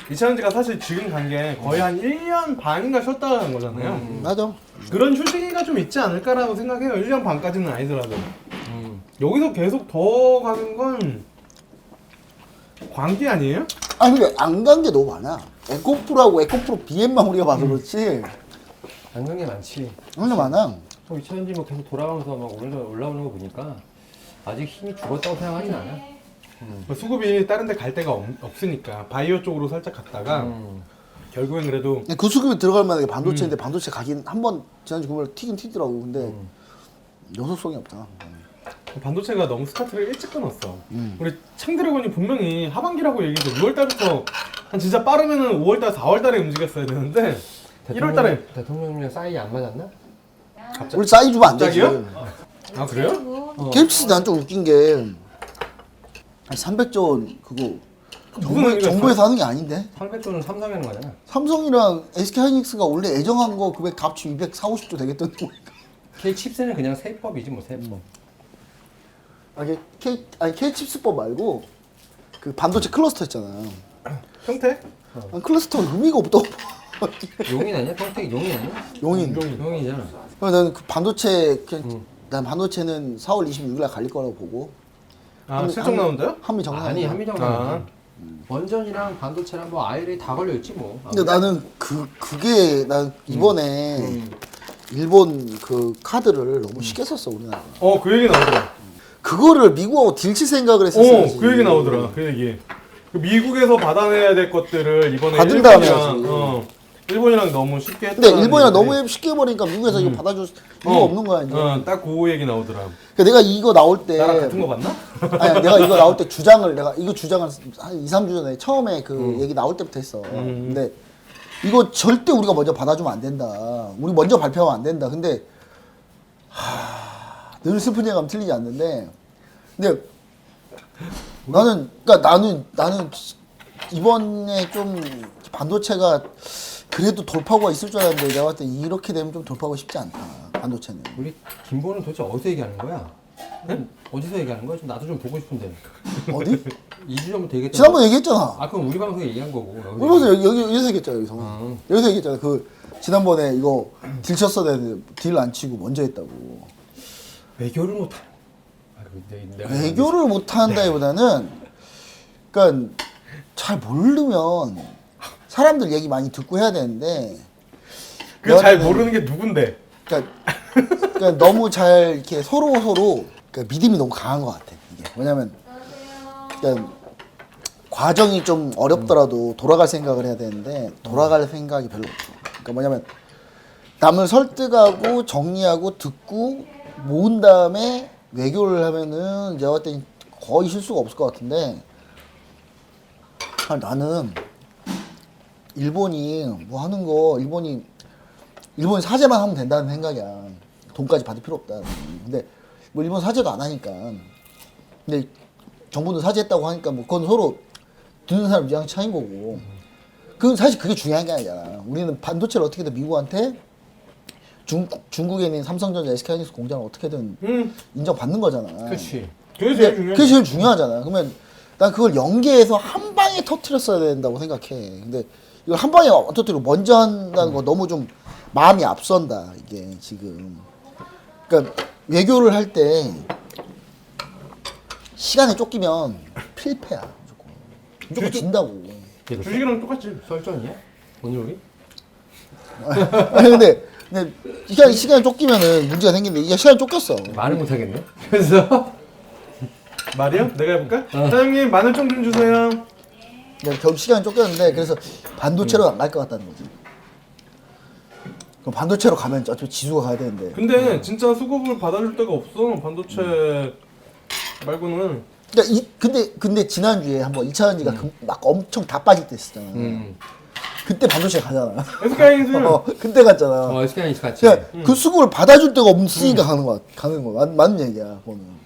2차전지가 사실 지금 간 게 거의 한 1년 반인가 쉬었다 가는 거잖아요.
맞아.
그런 휴식기가 좀 있지 않을까라고 생각해요. 1년 반까지는 아니더라도. 여기서 계속 더 가는 건 광기 아니에요?
아니 근데 안 간 게 너무 많아. 에코프로하고 에코프로 BM만 우리가 봐서 그렇지.
안 간 게 많지.
너무 많아.
2차전지 뭐 계속 돌아가면서 막 올라오는 거 보니까 아직 힘이 죽었다고 생각하진 않아.
수급이 다른 데 갈 데가 없으니까 바이오 쪽으로 살짝 갔다가 결국엔 그래도
그 수급이 들어갈 만한 게 반도체인데 반도체 가긴 한번 지난주 금요일 튀긴 튀더라고. 근데 연속성이 없다.
반도체가 너무 스타트를 일찍 끊었어. 우리 창드래곤이 분명히 하반기라고 얘기해서 6월달부터 한 진짜 빠르면은 5월달, 4월달에 움직였어야 되는데 1월달에
대통령이랑 사이즈 안 맞았나?
우리 싸이 주면 안 되지.
갑자기요? 아 그래요?
KFC 난 좀 웃긴 게 아니 300조 원 그거
그거는
정부에서 하는 게 아닌데.
800조는 삼성이 하는 거잖아.
삼성이랑 SK하이닉스가 원래 애정한 거 그게 값이 240, 50조 되겠던 거니까.
K 칩스는 그냥 세법이지 뭐 세법.
아니 K칩스법 말고 그 반도체 클러스터 있잖아요.
평택?
난 클러스터 의미가 없다고.
용인 아니야? 평택 용인 아니야?
용인.
용인이잖아.
나는 그 반도체 그냥 난 반도체는 4월 26일 날 갈릴 거라고 보고.
실적 나온다요?
한미 정상.
아니 한미정
아.
원전이랑 반도체랑 뭐 IRA 다 걸려 있지 뭐.
근데 나는 그게 난 이번에 일본 그 카드를 너무 쉽게 썼어 우리나라.
그 얘기 나오더라.
그거를 미국하고 딜칠 생각을 했었어야지.
그 얘기 나오더라. 그 얘기. 그 미국에서 받아내야 될 것들을 이번에
받은 다음에
일본이랑 일본이랑 너무 쉽게 했다.
근데 일본이랑 너무 쉽게 해버리니까 미국에서 이거 받아줄 이유가 없는 거야 이제.
딱 그 얘기 나오더라.
그러니까 내가 이거 나올 때
나랑 같은 거 봤나?
아니 내가 이거 나올 때 주장을 한 2, 3주 전에 처음에 그 얘기 나올 때부터 했어. 근데 이거 절대 우리가 먼저 받아주면 안 된다. 우리 먼저 발표하면 안 된다. 근데 늘 슬픈 얘기하면 틀리지 않는데 근데 나는 이번에 좀 반도체가 그래도 돌파구가 있을 줄 알았는데 내가 봤을 때 이렇게 되면 좀 돌파구가 쉽지 않다. 반도체는.
우리 김보는 도대체 어디서 얘기하는 거야? 응? 어디서 얘기하는 거야? 좀 나도 좀 보고 싶은데.
어디?
2주 전부터 얘기했잖아.
지난번에 얘기했잖아.
아 그럼 우리 방송에 얘기한 거고.
그러면서 여기서 얘기했잖아. 여기서 얘기했잖아. 그 지난번에 이거 딜 쳤어야 되는데 딜 안 치고 먼저 했다고.
외교를 못하.
외교를 못한다기보다는 그러니까 잘 모르면 사람들 얘기 많이 듣고 해야 되는데
그 잘 모르는 게 누군데?
그러니까 너무 잘 이렇게 서로 그러니까 믿음이 너무 강한 것 같아. 이게 뭐냐면 그러니까 과정이 좀 어렵더라도 돌아갈 생각을 해야 되는데 돌아갈 생각이 별로 없어. 그러니까 뭐냐면 남을 설득하고 정리하고 듣고 모은 다음에 외교를 하면은 내가 봤을 때 거의 실수가 없을 것 같은데 나는 일본이 뭐 하는 거 일본이 사죄만 하면 된다는 생각이야. 돈까지 받을 필요 없다. 근데 뭐 일본 사죄도 안 하니까. 근데 정부는 사죄했다고 하니까 뭐 그건 서로 듣는 사람 입장 차이인 거고. 그 사실 그게 중요한 게 아니잖아. 우리는 반도체를 어떻게든 미국한테 중국에 있는 삼성전자, SK하이닉스 공장을 어떻게든 인정받는 거잖아.
그렇지.
그게 제일 중요해.
그게 제일 중요하잖아. 그러면 난 그걸 연계해서 한 방에 터트렸어야 된다고 생각해. 근데 이걸 한 방에 터트리고 먼저 한다는 거 너무 좀 마음이 앞선다. 이게 지금. 그러니까 외교를 할 때 시간에 쫓기면 필패야. 무조건 진다고.
주식이랑 똑같지.
설전이야? 오늘 우리?
아니 근데 시간에 쫓기면은 문제가 생기는데 이게 시간에 쫓겼어.
말을 못 하겠네. 그래서
말이요? 내가 해볼까? 사장님 마늘 좀 주세요.
결국 시간에 쫓겼는데 그래서 반도체로 안 갈 것 같다는 거지. 그럼 반도체로 가면 어차피 지수가 가야 되는데.
근데 진짜 수급을 받아줄 데가 없어. 반도체 말고는.
그러니까 근데 지난주에 한번 2차전지가 막 엄청 다 빠질 때 있었잖아. 그때 반도체 가잖아.
SK하이닉스.
그때 갔잖아.
SK하이닉스 같이.
그러니까 그 수급을 받아줄 데가 없으니까 가는 거야. 맞는 얘기야. 그거는.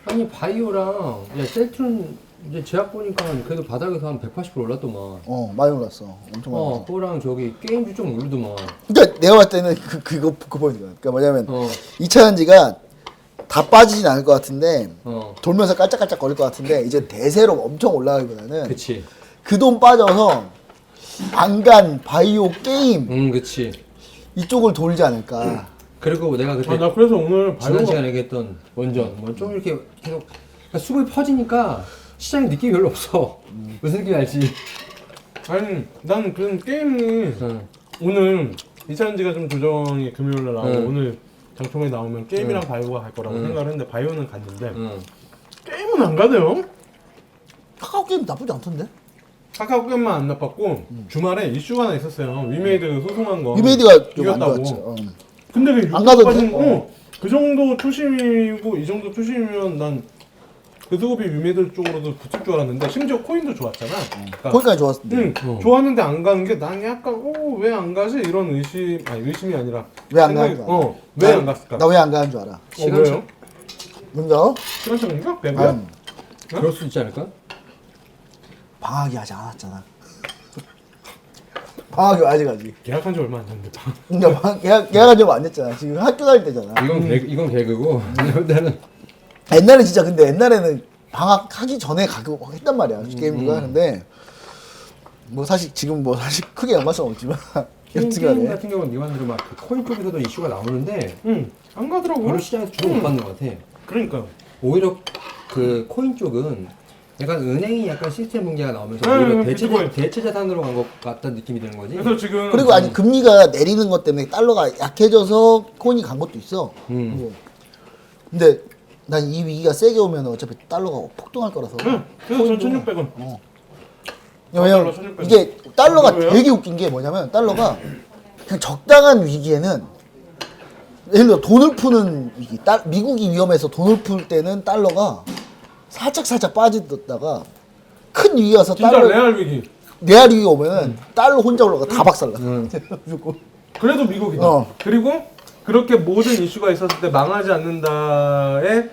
아니 바이오랑 셀트론 이제 제약 보니까 그래도 바닥에서 한 180% 올랐더만.
많이 올랐어. 엄청 많이 올랐어.
그거랑 저기 게임주 좀 오르더만.
그러니까 내가 봤을 때는 그거 보는 거야. 그러니까 뭐냐면 2차전지가 다 빠지진 않을 것 같은데 돌면서 깔짝깔짝 거릴 것 같은데 이제 대세로 엄청 올라가기보다는
그치.
그 돈 빠져서 안간 바이오 게임
그치.
이쪽을 돌지 않을까.
그리고 내가 그때
나 그래서 오늘
지난 시간에 얘기했던 원전 뭐 좀 이렇게 계속 그러니까 수급이 퍼지니까 시장에 느낌이 별로 없어. 무슨 느낌이 알지?
아니 난 그 게임이 오늘 2차전지가 좀 조정이 금요일날 나오고 오늘 장총에 나오면 게임이랑 바이오가 갈 거라고 생각을 했는데 바이오는 갔는데 게임은 안 가대요.
카카오 게임 나쁘지 않던데?
카카오 게임만 안 나빴고 주말에 이슈가 하나 있었어요. 위메이드 소송한 거
위메이드가 좀 안
이겼다고.
좋았지.
근데 그
안 가던데?
6%빠진 그 정도 투심이고 이 정도 투심이면 난 그 수급이 위메이드 쪽으로도 붙을 줄 알았는데 심지어 코인도 좋았잖아. 그러니까
거기까지 좋았는데.
좋았는데 안 가는 게 난 약간 왜 안 가지 이런 의심이 아니라
왜 안 가는 줄 알아?
왜 안 갔을까?
나 왜 안 가는 줄 알아?
왜요?
뭔가?
시간차인가? 배구야?
그럴 수 있지 않을까?
방학이 아직 안 왔잖아. 방학이 아직.
계약한 지 얼마 안 됐는데.
그러니까 계약한 지안 됐잖아. 지금 학교 다닐 때잖아.
이건 개그고 나는
옛날에 진짜 근데 옛날에는 방학 하기 전에 가고 막 했단 말이야. 게임가. 근데 뭐 사실 지금 뭐 사실 크게 연관성 없지만
게임
여튼간에
같은 경우는 네 말대로 막그 코인 쪽에서도 이슈가 나오는데
안 가더라고.
별로 시장에서 주목 못 받는 것 같아.
그러니까.
오히려 그 코인 쪽은 약간 은행이 약간 시스템 붕괴가 나오면서
네,
오히려
비트코인.
대체 자산으로 간 것 같다는 느낌이 드는 거지.
그래서 지금
그리고 아니 금리가 내리는 것 때문에 달러가 약해져서 코인이 간 것도 있어. 뭐. 근데 난 이 위기가 세게 오면 어차피 달러가 폭등할 거라서.
그래서 전 1,600원.
왜냐면
1,600원.
이게 달러가
왜요?
되게 웃긴 게 뭐냐면 달러가 그냥 적당한 위기에는 예를 들어 돈을 푸는 위기, 미국이 위험해서 돈을 풀 때는 달러가 살짝 빠지다가 큰 위기 와서
진짜
달러
레알 위기.
레알 위기가 오면은 달러 혼자 올라가 다 박살나. 무조건.
그래도 미국이다.
어.
그리고 그렇게 모든 이슈가 있었을 때 망하지 않는다에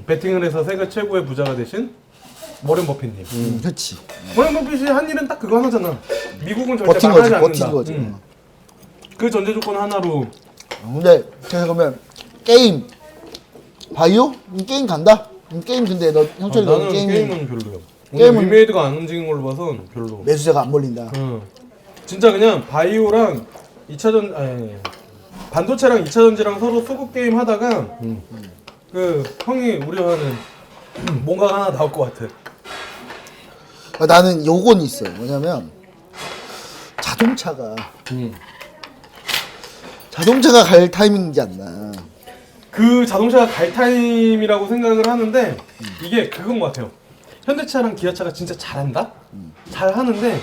베팅을 해서 세계 최고의 부자가 되신 워렌 버핏님.
그렇지.
워렌 버핏이 한 일은 딱 그거 하나잖아. 미국은 절대
버틴
망하지
거지,
않는다.
버틴 거지.
그 전제 조건 하나로
근데 그래서 그러면 게임 바이오? 게임 간다? 게임 근데 너 형철이 너
나는 게임은 별로야.
게임은-
오늘 위메이드가 안 움직인 걸로 봐서 별로.
매수자가 안 몰린다.
진짜 그냥 바이오랑 2차전 아니 반도체랑 2차전지랑 서로 수급 게임 하다가 그 형이 우려하는 뭔가 하나 나올 것 같아.
나는 요건 있어요. 뭐냐면 자동차가 갈 타이밍이지 않나.
그 자동차가 갈 타임이라고 생각을 하는데 이게 그건 것 같아요. 현대차랑 기아차가 진짜 잘한다? 잘하는데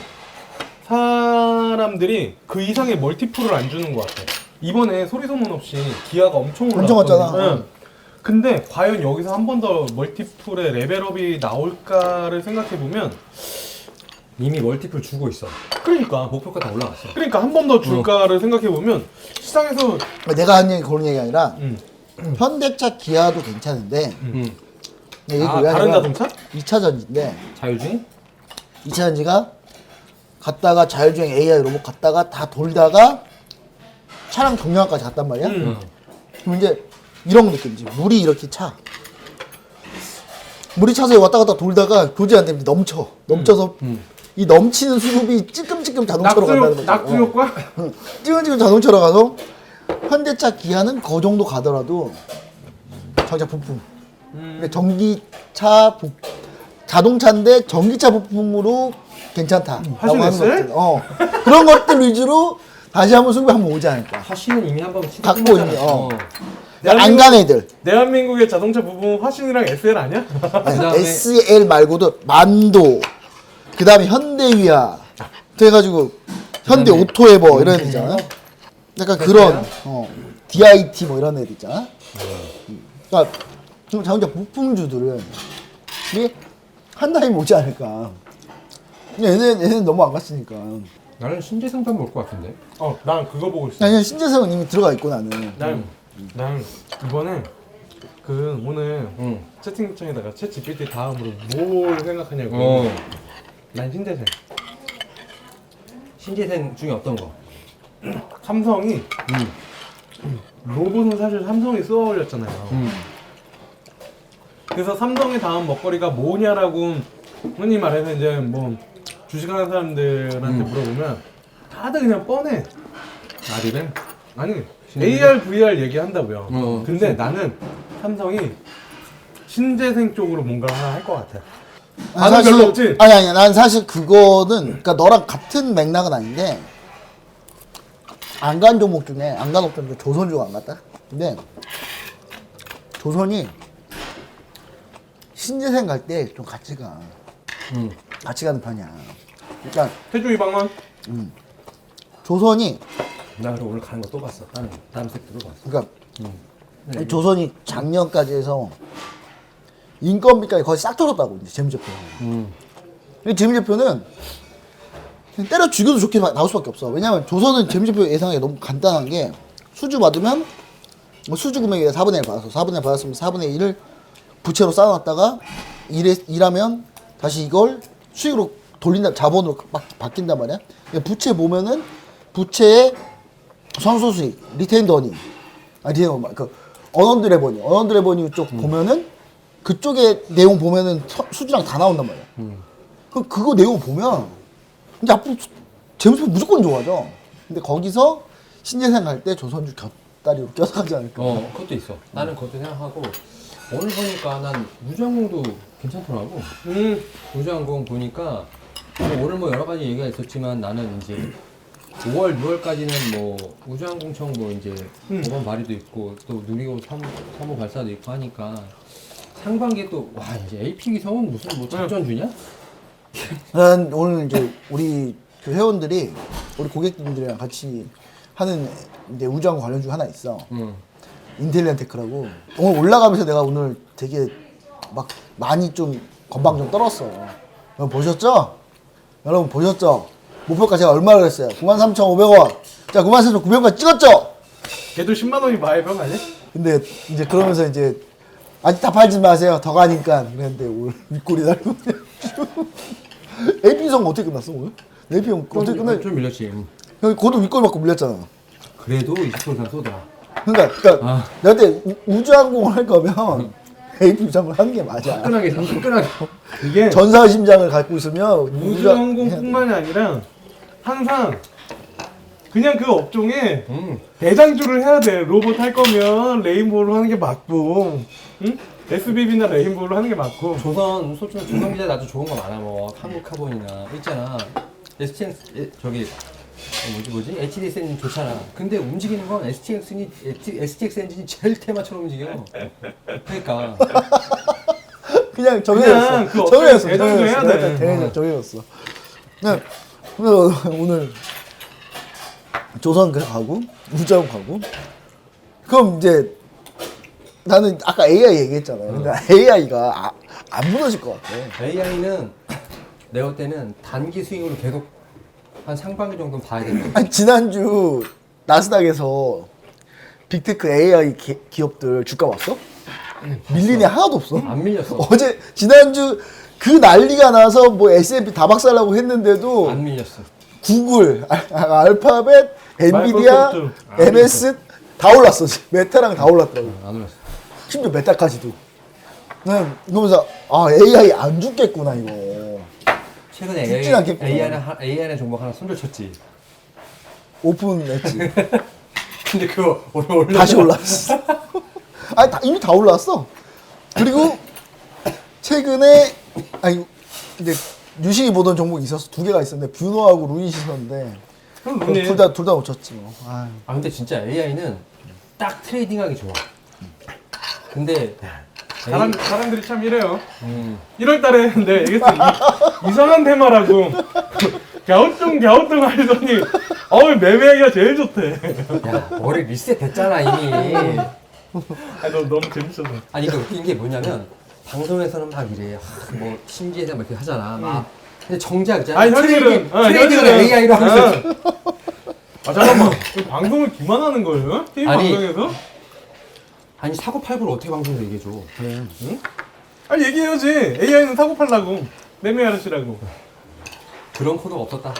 사람들이 그 이상의 멀티플을 안 주는 것 같아. 이번에 소리 소문 없이 기아가 엄청
엄청
올랐거든요.
왔잖아.
응. 근데 과연 여기서 한 번 더 멀티플의 레벨업이 나올까를 생각해보면
이미 멀티플 주고 있어.
그러니까
목표가 다 올라갔어.
그러니까 한 번 더 줄까를 생각해보면 시장에서
내가 한 얘기 그런 얘기 아니라
음.
현대차 기아도 괜찮은데 이게
아,
왜
다른
아니라
자동차?
2차전지인데
자율주행?
2차전지가 갔다가 자율주행 AI 로봇 갔다가 다 돌다가 차량 경량까지 갔단 말이야. 그럼 이제 이런 느낌이지. 물이 이렇게 차. 물이 차서 왔다 갔다 돌다가 교제 안 되면 넘쳐서 이 넘치는 수급이 찔끔찔끔 자동차로 간다는 거지.
낙수 효과?
찌근찌근 자동차로 가서 현대차 기아는 그 정도 가더라도 전자 부품. 근데 전기차 자동차인데 전기차 부품으로 괜찮다.
하신 SL?
그런 것들 위주로 다시 한번 승부 한번 오지 않을까.
화신은 이미 한번
갖고 있는,
대한민국-
안 간 애들.
대한민국의 자동차 부분 화신이랑 SL 아니야?
그다음에-
SL 말고도 만도, 그 다음에 현대위아, 그래가지고 현대
그다음에-
오토에버 이런 애들 있잖아. 약간 그런 DIT 뭐 이런 애들 있잖아. 그러니까 좀 자동차 부품주들은 이게 한 타임 오지 않을까. 근데 얘네는 너무 안 갔으니까.
나는 신재생도 한번 올 것 같은데.
난 그거 보고 있어.
그냥 신재생은 이미 들어가 있고 나는.
난 이번에 그 오늘 채팅창에다가 챗 GPT 다음으로 뭘 생각하냐고. 난 신재생.
신재생 중에 어떤 거?
삼성이 로봇은 사실 삼성이 쏘아 올렸잖아요. 그래서 삼성의 다음 먹거리가 뭐냐라고 흔히 말해서 이제 뭐 주식하는 사람들한테 물어보면 다들 그냥 뻔해.
아리벤?
아니 AR, VR 얘기한다고요. 근데
그치.
나는 삼성이 신재생 쪽으로 뭔가 하나 할 것 같아.
아니,
반응 별로 없지?
아니, 난 사실 그거는, 그러니까 너랑 같은 맥락은 아닌데, 안 간 종목 중에, 안 간 업종 중에 조선주가 안 갔다? 근데, 조선이 신재생 갈 때 좀 같이 가. 같이 가는 편이야. 그러니까,
태주 이방원?
조선이,
나 그리고 오늘 가는 거 또 봤어. 다른 섹터로 봤어.
그러니까, 이 조선이 작년까지 해서, 인건비까지 거의 싹 털었다고, 이제 재무제표. 이 재무제표는 그냥 때려 죽여도 좋게 나올 수밖에 없어. 왜냐면 조선은 재무제표 예상이 너무 간단한 게 수주 받으면 뭐 수주 금액에 4분의 1 받았어. 4분의 1 받았으면 4분의 1을 부채로 쌓아놨다가 일하면 다시 이걸 수익으로 돌린다, 자본으로 막 바뀐단 말이야. 그러니까 부채 보면은 부채의 선소 수익, 리테인드 어닝, 그 어넌드 레버뉴 쪽 보면은 그쪽에 내용 보면은 수지랑 다 나온단 말이야. 그거 내용 보면 이제 앞으로 재무제표 무조건 좋아져. 근데 거기서 신재생 할 때 조선주 곁다리로 껴서 가지 않을까.
그것도 있어. 나는 그것도 생각하고 오늘 보니까 난 우주항공도 괜찮더라고. 우주항공 보니까 오늘 뭐 여러 가지 얘기가 있었지만 나는 이제 5월, 6월까지는 뭐 우주항공청 뭐 이제 법안 발의도 있고 또 누리호 3호 발사도 있고 하니까 상반기에 또 와 이제 AP 기성은 무슨 뭐 작전주냐?
난 오늘 이제 우리 그 회원들이 우리 고객님들이랑 같이 하는 이제 우주항공 관련 중 하나 있어. 인텔리안 테크라고. 오늘 올라가면서 내가 오늘 되게 막 많이 좀 건방 좀 떨었어. 여러분 보셨죠? 여러분 보셨죠? 목표가 제가 얼마를 했어요? 93,500원. 자, 93,900원 찍었죠?
걔도 10만 원이 많이 번 아니야?
근데 이제 그러면서 이제 아직 다 팔지 마세요. 더 가니까. 그랬는데 오늘 윗골이 달고. AP성 어떻게 끝났어 오늘? AP형 어떻게 끝났?
좀 밀렸지.
형 그것도 윗골 맞고 물렸잖아.
그래도 20% 이상 쏟아.
그러니까 내가 그때 우주항공을 할 거면 AP성을 하는 게 맞아.
화끈하게 화끈하게.
이게
전사의 심장을 갖고 있으면
우주항공뿐만이 아니라 항상 그냥 그 업종에 대장주를 해야 돼. 로봇 할 거면 레인보우로 하는 게 맞고, 응? SBB나 레인보우로 하는 게 맞고.
솔직히 조선 기자 나도 좋은 거 많아. 뭐 한국 카본이나 있잖아. STX 저기 뭐지? HDS 엔진 좋잖아. 근데 움직이는 건 STX 엔진이 제일 테마처럼 움직여. 그러니까
그냥 정해졌어.
그 업종에 대장주 해야 돼.
정해졌어. 그래서 오늘 조선 가고 우주항 가고 그럼 이제 나는 아까 AI 얘기했잖아요. 근데 AI가 안 무너질 것 같아.
AI는 내가 볼 때는 단기 스윙으로 계속 한 상반기 정도는 봐야 돼.
아니, 지난주 나스닥에서 빅테크 AI 기업들 주가 왔어? 밀린 애 하나도 없어.
안 밀렸어.
어제 지난주 그 난리가 나서 뭐 S&P 다 박살나고 했는데도
안 밀렸어.
구글, 알파벳, 엔비디아,
마이크로소프트.
MS 다 올랐어. 메타랑 다 올랐더라고.
안 올랐어.
심지어 메타까지도. 난 이러면서 AI 안 죽겠구나 이거.
최근에
죽진 않겠구나.
AI는 종목 하나 손절 쳤지.
오픈했지.
근데 그거 오늘
다시 올랐어. 아니 이미 다 올랐어. 그리고 최근에 이제 유심히 보던 종목이 있었어. 두 개가 있었는데 뷰노하고 루인이 있었는데 둘 다 못 쳤지 뭐. 아유.
근데 진짜 AI는 딱 트레이딩하기 좋아. 근데
사람들이 참 이래요. 1월 달에 내가 얘기했어. 이상한 테마라고. 갸우뚱 하더니 매매하기가 제일 좋대.
야 머리 리셋 됐잖아 이미.
너 너무 재밌어서.
아니 이게 웃긴 게 뭐냐면 방송에서는 막 이래. 뭐 신기해서 막 이렇게 하잖아. 막 근데 정작
현실은
트레이딩을 AI로 하고 있어.
잠깐만. 방송을 기만하는 거예요? TV
아니,
방송에서?
아니 사고 팔고를 어떻게 방송에서 얘기해줘.
그래.
응? 아니 얘기해야지. AI는 사고 팔라고. 매매하시라고.
그런 코드가 없었다.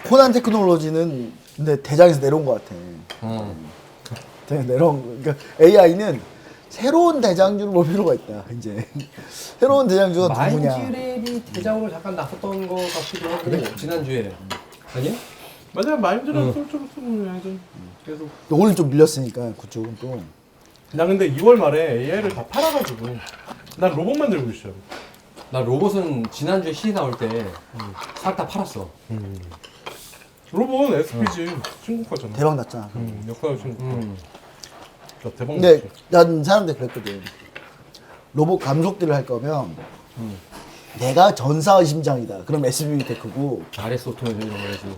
코난 테크놀로지는 근데 대장에서 내려온 것 같아. 그러니까 AI는 새로운 대장주를 볼 필요가 있다. 이제 새로운 대장주가 누구냐.
마인드랩이 대장으로 잠깐 나섰던 것 같기도 하고 그래? 지난주에 아니야?
맞아. 마인드랑 솔직히 해야지. 계속.
오늘 좀 밀렸으니까 그쪽은 또.
나 근데 2월 말에 AI를 다 팔아가지고 난 로봇 만들고 있어.
나 로봇은 지난주에 시세 나올 때 싹 다 팔았어.
로봇 SPG 중국 거잖아.
대박 났잖아.
역사 중국 거. 나 대박
근데
났지.
난 사람들 그랬거든. 로봇 감속기를 할 거면 내가 전사의 심장이다. 그럼 SBB 테크고
RS 오토메이션 이런 거 해가지고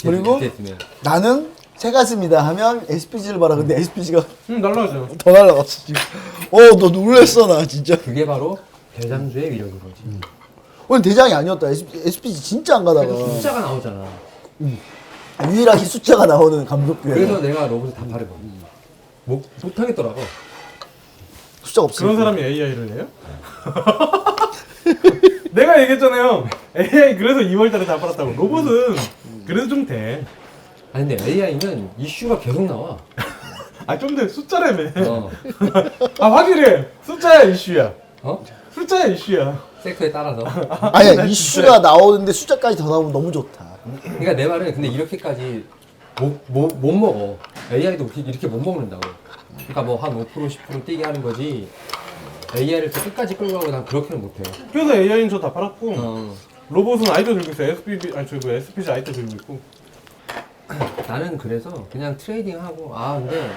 그리고
밑에 있으면.
나는 새가슴이다 하면 SPG를 봐라. 근데 SPG가
날라가죠.
더 날라갔어 지금. 너 놀랬어 나 진짜.
그게 바로 대장주의 위력인 거지.
오늘 대장이 아니었다. SPG 진짜 안 가다가
그래서 숫자가 나오잖아.
유일하게 숫자가 나오는 감속기에
그래서 내가 로봇을 다 바르거든. 못하겠더라고.
숫자가 없어.
그런 사람이 AI를 해요? 내가 얘기했잖아요. AI 그래서 2월달에 다 팔았다고. 로봇은 그래도 좀 돼.
아니 근데 AI는 이슈가 계속 나와.
아 좀 더 숫자라며.
어.
아 확실해. 숫자야 이슈야.
어?
숫자야 이슈야.
섹터에 따라서.
아니야
나
이슈가 나오는데 숫자까지 더 나오면 너무 좋다.
그러니까 내 말은 근데 이렇게까지 못 먹어. AI도 이렇게 못 먹는다고. 그러니까 뭐 한 5% 10% 뛰게 하는 거지. AI를 끝까지 끌고 가고 난 그렇게는 못해.
그래서 AI는 저 다 팔았고
어.
로봇은 아이도 들고 있어. SPB 아니 저기 SPC 아이도 들고 있고.
나는 그래서 그냥 트레이딩하고 근데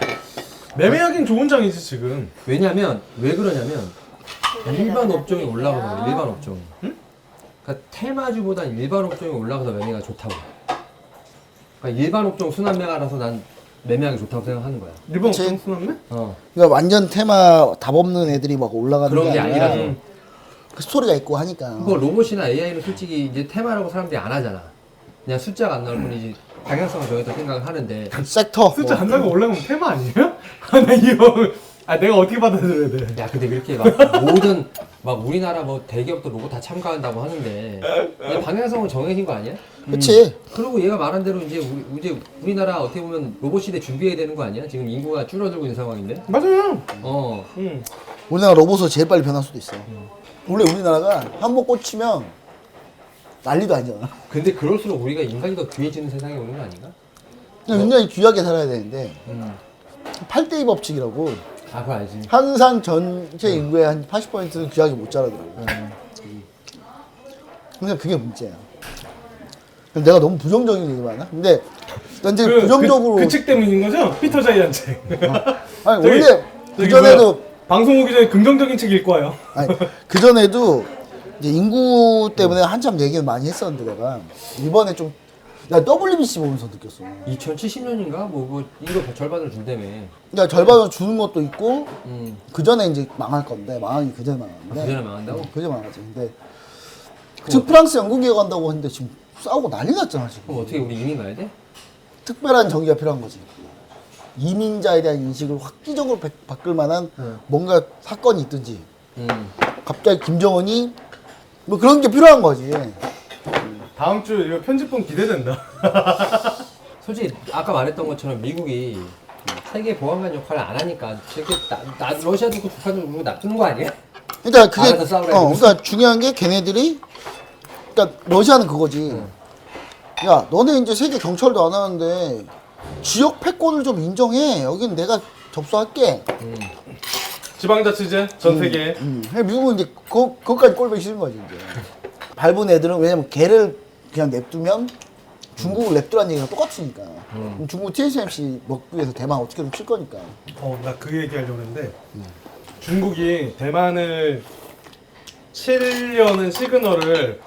매매하기는 좋은 장이지 지금.
왜냐면 왜 그러냐면 일반 업종이 올라가서 그래, 일반 업종이.
응?
그러니까 테마주보단 일반 업종이 올라가서 매매가 좋다고. 그러니까 일반 업종 순환매가라서 난 매매하기 좋다고 생각하는 거야.
일본
그치.
업종 순환매?
그러니까 완전 테마 답 없는 애들이 막 올라가는
그런 게
아니라
아니라서.
그 스토리가 있고 하니까.
그거 로봇이나 AI는 솔직히 이제 테마라고 사람들이 안 하잖아. 그냥 숫자가 안 나올 뿐이지 방향성을 정해서 생각을 하는데.
섹터.
숫자
뭐.
안 나고 올라가면 테마 아니에요? 나 이거 내가 어떻게 받아들여야 돼?
야 근데 그렇게 막 모든 막 우리나라 뭐 대기업도 로봇 다 참가한다고 하는데 그냥 방향성은 정해진 거 아니야?
그치.
그리고 얘가 말한 대로 이제 우리나라 어떻게 보면 로봇 시대 준비해야 되는 거 아니야? 지금 인구가 줄어들고 있는 상황인데.
맞아요.
어.
응.
우리나라 로봇으로 제일 빨리 변할 수도 있어. 원래 우리나라가 한 번 꽂히면 난리도 아니잖아.
근데 그럴수록 우리가 인간이 더 귀해지는 세상이 오는 거 아닌가?
그냥 굉장히 귀하게 살아야 되는데
음.
8대2 법칙이라고
그거 알지.
항상 전체 인구의 한 80%는 귀하게 못 자라더라고. 근데 그게 문제야. 내가 너무 부정적인 얘기 많아? 근데 난 이제 부정적으로
그 책 때문인 거죠? 피터 자이언 책.
아니
저기-
원래
저기
그전에도
뭐야, 방송 오기 전에 긍정적인 책 읽고 와요.
아니 그전에도 이제 인구 때문에 한참 얘기를 많이 했었는데 내가 이번에 좀 나 WBC 보면서 느꼈어.
2070년인가? 뭐 인구 절반을 준다며.
그러니까 절반을 주는 것도 있고
음.
그 전에 이제 망할 건데 망하기 그 전에 망하는데
그 전에 망한다고?
그 전에 망하지. 근데 지금 프랑스 영국에 간다고 했는데 지금 싸우고 난리 났잖아 지금.
그럼 어떻게 우리 이민 가야 돼?
특별한 정의가 필요한 거지. 이민자에 대한 인식을 획기적으로 바꿀 만한 뭔가 사건이 있든지 갑자기 김정은이 뭐 그런 게 필요한 거지.
다음 주 이거 편집본 기대된다.
솔직히 아까 말했던 것처럼 미국이 세계 보안관 역할을 안 하니까 저렇게 러시아도 그 북한도 그러고 놔두는 거 아니야?
그러니까 그게
알아서 싸우라 해도.
그러니까 중요한 게 걔네들이 그러니까 러시아는 그거지. 야, 너네 이제 세계 경찰도 안 하는데 지역 패권을 좀 인정해. 여긴 내가 접수할게.
지방자치제 전 세계.
미국은 이제 그것까지 꼴보기 싫은 거지 이제. 밟은 애들은 왜냐면 걔를 그냥 냅두면 중국을 냅두라는 얘기가 똑같으니까. 그럼 중국 TSMC 먹기 위해서 대만 어떻게든 칠 거니까.
나 그 얘기하려고 했는데 중국이 대만을 치려는 시그널을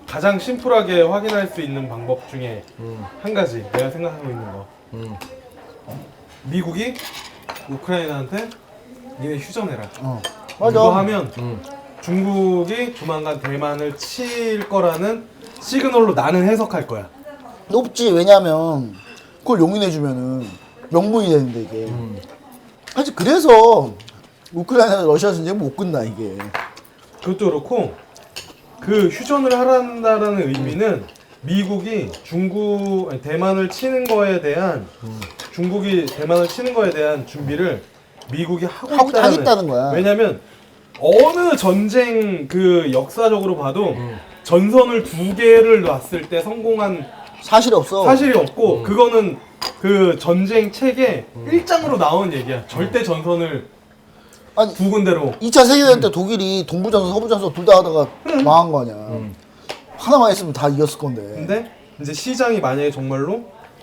가장 심플하게 확인할 수 있는 방법 중에 한 가지 내가 생각하고 있는 거. 미국이 우크라이나한테 니네 휴전해라.
맞아.
이거 하면 중국이 조만간 대만을 칠 거라는 시그널로 나는 해석할 거야.
높지. 왜냐면 그걸 용인해주면은 명분이 되는데 이게. 사실 그래서 우크라이나 러시아 전쟁 못 끝나 이게.
그것도 그렇고 그 휴전을 하란다라는 의미는 미국이 대만을 치는 거에 대한 중국이 대만을 치는 거에 대한 준비를 미국이 하고 있다는
하겠다는 거야.
왜냐면 어느 전쟁 그 역사적으로 봐도 전선을 2개를 놨을 때 성공한
사실이 없어.
사실이 없고 그거는 그 전쟁 책에 일장으로 나온 얘기야. 절대 전선을
아니
2군데로
2차 세계대전 때 독일이 동부전선, 서부전선 둘 다 하다가 망한 거 아니야. 하나만 했으면 다 이겼을 건데.
근데 이제 시장이 만약에 정말로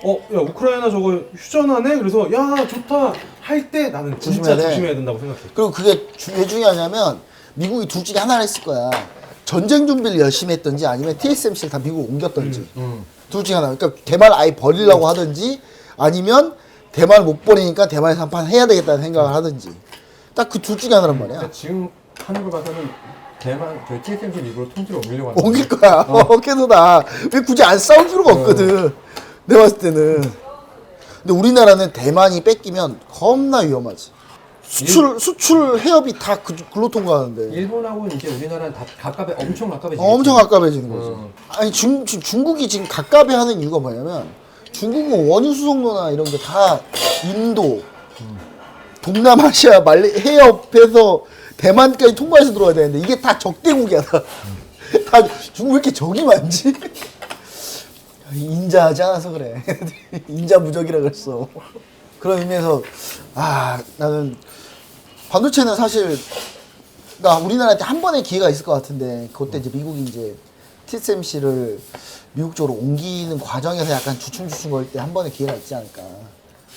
야 우크라이나 저거 휴전하네? 그래서 야 좋다 할 때 나는 진짜
조심해야 돼.
조심해야 된다고 생각해.
그리고 그게 왜 중요하냐면 미국이 둘 중에 하나를 했을 거야. 전쟁 준비를 열심히 했던지 아니면 TSMC를 다 미국 옮겼던지. 둘 중에 하나. 그러니까 대만을 아예 버리려고 하든지 아니면 대만을 못 버리니까 대만에서 한 판 해야 되겠다는 생각을 하든지. 딱 그 둘 중에 하나란 말이야.
근데 지금 하는 걸 봐서는 대만 저 TSMC 미국으로 통째로 옮기려고 하는
옮길 거야. 걔도다. 왜 굳이 안 싸울 필요가 없거든. 내가 봤을 때는. 근데 우리나라는 대만이 뺏기면 겁나 위험하지. 수출 해협이 다 글로 통과하는데.
일본하고 이제 우리나라는 다 엄청 가까워지고.
엄청 가까워지는 거죠.
어.
아니 중국이 지금 가까이 하는 이유가 뭐냐면 중국은 원유 수송로나 이런 게 다 인도, 동남아시아 해협에서 대만까지 통과해서 들어와야 되는데 이게 다 적대국이야. 다 중국 왜 이렇게 적이 많지? 인자하지 않아서 그래. 인자무적이라 그랬어. 그런 의미에서 나는 반도체는 사실 우리나라한테 한 번의 기회가 있을 것 같은데 그때 이제 미국이 이제 TSMC를 미국 쪽으로 옮기는 과정에서 약간 주춤주춤 거릴 때 한 번의 기회가 있지 않을까.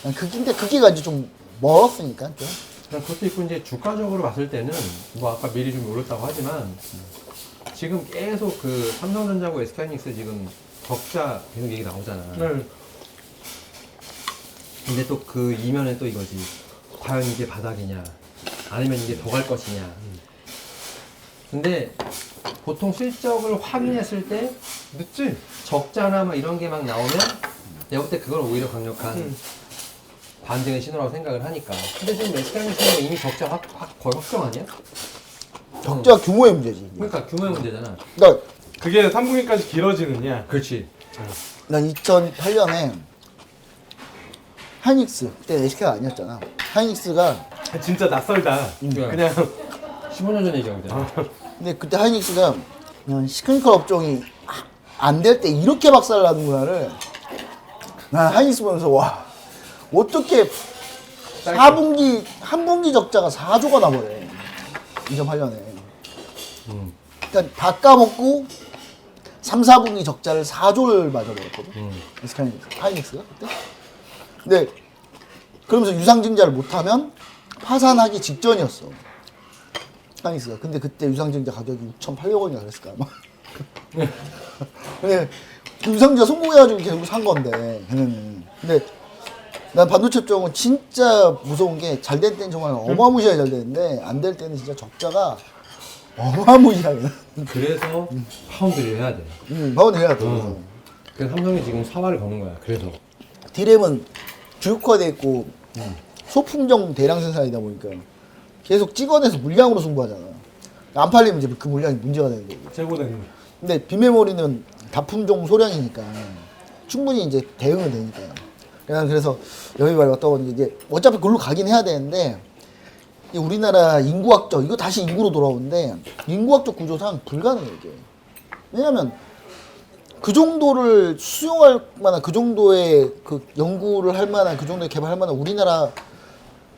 근데 그 기회가 이제 좀 멀었으니까 좀.
그것도 있고 이제 주가적으로 봤을 때는 뭐 아까 미리 좀 올렸다고 하지만 지금 계속 그 삼성전자하고 SK하이닉스 지금 적자 계속 얘기 나오잖아.
네.
근데 또 그 이면에 또 이거지. 과연 이게 바닥이냐, 아니면 이게 더 갈 것이냐. 근데 보통 실적을 확인했을 때
늦지?
적자나 막 이런 게 막 나오면 내가 볼 때 그걸 오히려 강력한 반등의 신호라고 생각을 하니까. 근데 지금 SK하이닉스는 이미 적자 거의 확정 아니야?
적자 규모의 문제지.
그러니까 규모의 문제잖아.
그러니까
그게 3분기까지 길어지느냐?
그렇지.
난 2008년에 하이닉스 그때 SK가 아니었잖아. 하이닉스가
진짜 낯설다. 그냥
15년 전 얘기하거든.
근데 그때 하이닉스가 그냥 시크니컬 업종이 안 될 때 이렇게 박살나는구나를 난 하이닉스 보면서 와 어떻게 4분기 한 분기 적자가 4조가 나버려 2008년에. 그러니까 다 까먹고 3, 4분기 적자를 4조를 맞아버렸거든. 하이닉스가 그때. 근데 그러면서 유상증자를 못하면 파산하기 직전이었어 하이닉스가. 근데 그때 유상증자 가격이 6,800원이나 그랬을까 아마. 근데 유상증자 성공해가지고 계속 산 건데 걔네는. 근데 난 반도체 업종은 진짜 무서운 게 잘 될 때는 정말 어마무시하게 잘 되는데 안 될 때는 진짜 적자가 어마무시하게.
그래서 파운드를 해야 돼.
바운 해야 돼.
그래서 삼성이 지금 사활을 거는 거야. 그래서.
디램은 주육화돼 있고 소품종 대량 생산이다 보니까 계속 찍어내서 물량으로 승부하잖아. 안 팔리면 이제 그 물량이 문제가 되는 거고.
재고되는 거.
근데 비메모리는 다품종 소량이니까 충분히 이제 대응은 되니까. 그래서 여기 말 왔다 보니 이제 어차피 그걸로 가긴 해야 되는데 이 우리나라 인구학적 이거 다시 인구로 돌아오는데 인구학적 구조상 불가능해 이게. 왜냐면 그 정도를 수용할 만한 그 정도의 그 연구를 할 만한 그 정도의 개발할 만한 우리나라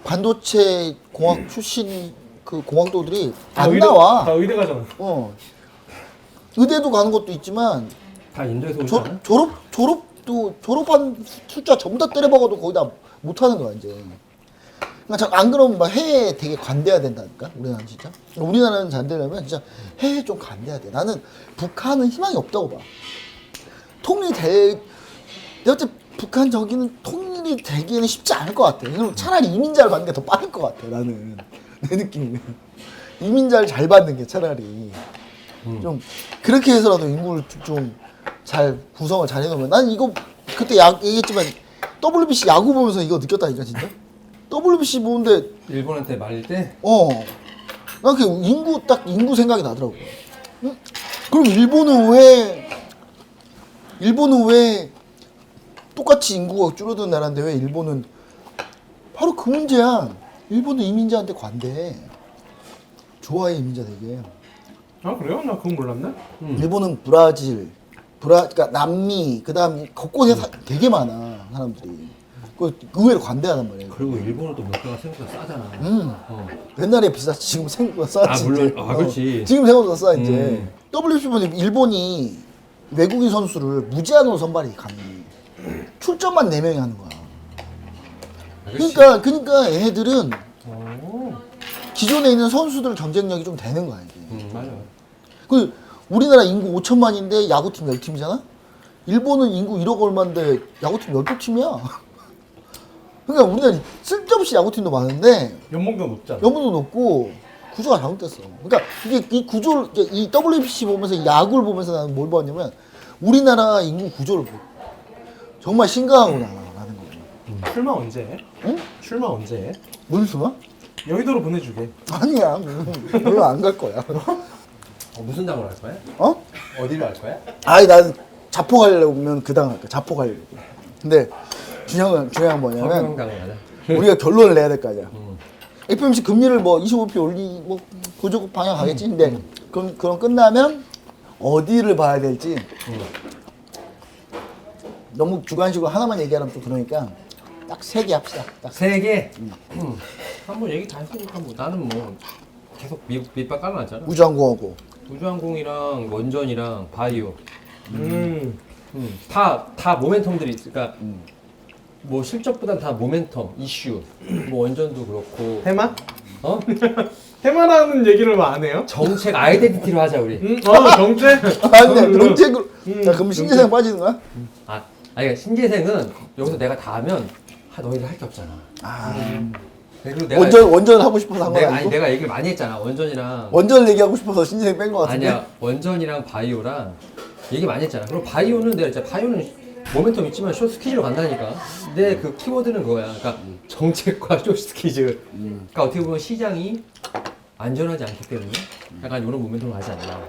반도체 공학 출신 그 공학도들이 안 나와.
다 의대 가잖아.
의대도 가는 것도 있지만
다 인도에서 오지 않아?
졸업한 숫자 전부 다 때려 박아도 거의 다 못하는 거야 이제. 그러니까 안 그러면 막 해외에 되게 관대해야 된다니까 우리나라는 진짜. 우리나라는 잘 되려면 진짜 해외에 좀 관대해야 돼. 나는 북한은 희망이 없다고 봐. 내가 볼때 북한 저기는 통일이 되기는 쉽지 않을 것 같아. 그럼 차라리 이민자를 받는 게 더 빠를 것 같아 나는. 내 느낌은 이민자를 잘 받는 게 차라리 좀 그렇게 해서라도 인구를 좀 잘 구성을 잘 해놓으면. 난 이거 그때 얘기했지만 WBC 야구 보면서 이거 느꼈다니까 진짜. WBC 보는데
일본한테 말릴 때?
난 그 인구 생각이 나더라고. 응? 그럼 일본은 왜 똑같이 인구가 줄어든 나라인데 왜 일본은 바로 그 문제야. 일본은 이민자한테 관대해. 좋아해 이민자 되게.
아 그래요? 나 그건 몰랐네.
일본은 그러니까 남미 그다음 곳곳에 되게 많아 사람들이. 그 의외로 관대하단 말이야.
그리고 일본은 또 물가가 생각보다 싸잖아.
옛날에 비쌌지 지금 생각보다 싸지.
물론.
이제.
그렇지.
지금 생각보다 싸 이제. WBC 보면 일본이 외국인 선수를 무제한으로 선발이 가능해. 출전만 4명이 하는 거야. 그러니까 얘네들은 기존에 있는 선수들 경쟁력이 좀 되는 거야 이게.
맞아.
그 우리나라 인구 5천만인데 야구팀 10팀이잖아? 일본은 인구 1억 얼마인데 야구팀 10팀이야. 그러니까 우리나라 쓸데없이 야구팀도 많은데
연봉도 높잖아.
연봉도 높고 구조가 잘못됐어. 그러니까 이게 이 구조를 이 WBC 보면서 야구를 보면서 나는 뭘 봤냐면 우리나라 인구 구조를 정말 심각하구나라는 거예요.
출마 언제 해?
응?
출마 언제 해?
무슨 수가?
여의도로 보내주게.
아니야, 물론 안 갈 거야.
무슨 당을 할 거야?
어?
어디를 할 거야?
아니 난 자포 가려면 그 당 할까. 자포 가려고. 근데 중요한 뭐냐면
서명당을 하자.
우리가 결론을 내야 될 거 아니야. FOMC 금리를 뭐 25p 뭐 그쪽 방향 가겠지. 근데 그럼 끝나면 어디를 봐야 될지 너무 주관식으로 하나만 얘기하면 또 그러니까 딱 3개 합시다. 딱
3개? 한번 얘기 다 했으니까 뭐 나는 뭐 계속 밑밥 깔아놨잖아.
우주항공하고
우주항공이랑 원전이랑 바이오 다 모멘텀들이 있으니까 뭐 실적보단 다 모멘텀, 이슈 뭐 원전도 그렇고
테마?
어?
테마라는 얘기를 안 해요?
정책 아이덴티티로 하자 우리.
정책?
아니 정책으로 자 그럼 신재생 빠지는 거야?
그러니까 신재생은 여기서 내가 다 하면 너희들 할 게 없잖아. 그리고 내가
원전 하고 싶어서 한 거 아니고?
내가 얘기를 많이 했잖아. 원전이랑
원전을 얘기하고 싶어서 신재생 뺀 거 같은데?
아니야. 원전이랑 바이오랑 얘기 많이 했잖아. 그럼 바이오는 내가 진짜 바이오는 모멘텀 있지만 숏스퀴즈로 간다니까. 내 그 키워드는 그거야. 그러니까 정책과 숏스퀴즈. 그러니까 어떻게 보면 시장이 안전하지 않기 때문에 약간 이런 모멘텀을 가지 않나.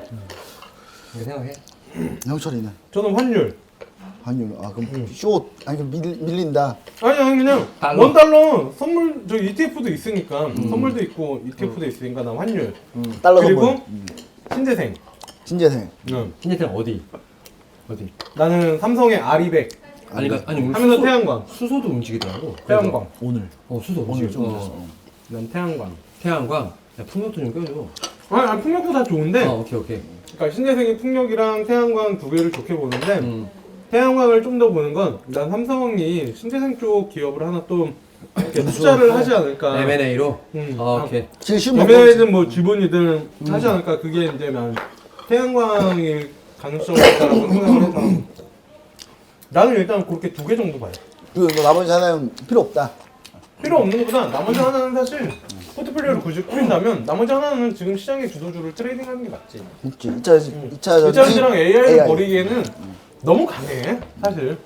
이렇게 생각해.
형철이는?
저는 환율.
환율. 아 그럼 쇼 아니 그럼 밀린다.
아니 그냥
달러.
원달러 선물 저 ETF도 있으니까 선물도 있고 ETF도 있으니까 난 환율.
달러
그리고
선물.
신재생.
신재생.
신재생 어디?
나는 삼성의 아리백
아니
하면서 태양광.
수소도 움직이더라고.
태양광.
오늘.
수소
오늘
움직여.
좀
난 태양광.
태양광. 야, 풍력도 좀 껴줘.
아니 풍력도 다 좋은데.
오케이.
그러니까 신재생이 풍력이랑 태양광 두 개를 좋게 보는데 태양광을 좀 더 보는 건 난 삼성이 신재생 쪽 기업을 하나 또 이렇게 투자를 하지 않을까.
M&A로. 오케이.
제일 쉬운
M&A든 뭐 기본이든 하지 않을까. 그게 이제 난 태양광일 가능성이 있다라고 생각을 해서 나는 일단 그렇게 2개 정도 봐요.
그 나머지 하나는 필요 없다.
필요 없는 것보다 나머지 하나는 사실 포트폴리오를 굳이 꾸린다면 나머지 하나는 지금 시장의 주도주를 트레이딩하는 게 맞지.
그렇지. 2차 전지.
2차 전지랑 AI를 버리기에는 너무 강해 사실.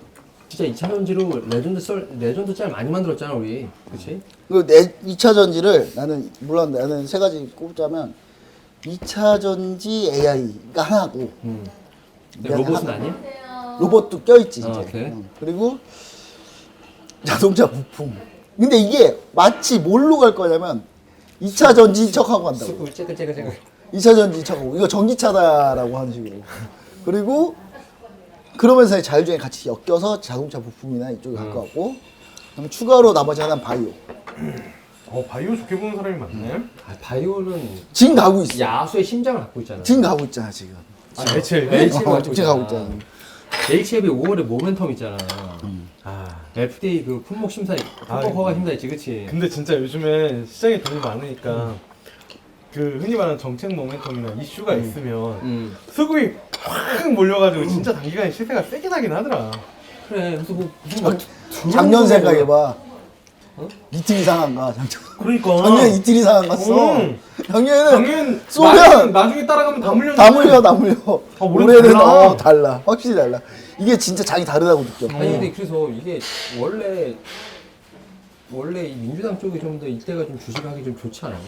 진짜 2차 전지로 레전드 짤 많이 만들었잖아 우리. 그렇지?
그 2차 전지를 물론 나는 3가지 꼽자면 2차 전지 AI가 하나고
로봇은 아니야?
로봇도 껴있지 이제.
오케이.
그리고 자동차 부품. 근데 이게 마치 뭘로 갈 거냐면 2차 전지 척하고 간다고.
째글째글.
2차 전지 척하고 이거 전기차다라고 하는 식으로. 그리고 그러면서 자율주행 같이 엮여서 자동차 부품이나 이쪽에 갈 것 같고 그다음에 추가로 나머지 하나는 바이오.
바이오 좋게 보는 사람이 많네.
바이오는
지금 가고 있어.
야수의 심장을 갖고 있잖아.
지금 가고 있잖아 지금.
HLB?
지금 가고 있잖아.
HLB 5월에 모멘텀 있잖아. FDA 그 품목 심사, 품목 허가 심사 있지, 그치?
근데 진짜 요즘에 시장에 돈이 많으니까 그 흔히 말하는 정책 모멘텀이나 이슈가 있으면 수급이 확 몰려가지고 진짜 단기간에 시세가 세게 나긴 하더라.
그래, 그래서 뭐 무슨
작년 생각해봐. 이틀 이상 안 가.
그러니까.
작년 이틀 이상 안 갔어. 작년에는
작년
쏘면
나중에 따라가면 다 물려.
다 물려.
올해
올해는
달라.
달라. 확실히 달라. 이게 진짜 장이 다르다고 느껴.
아니 근데 그래서 이게 원래 이 민주당 쪽이 좀 더 이때가 좀 주식하기 좀 좋지 않아요?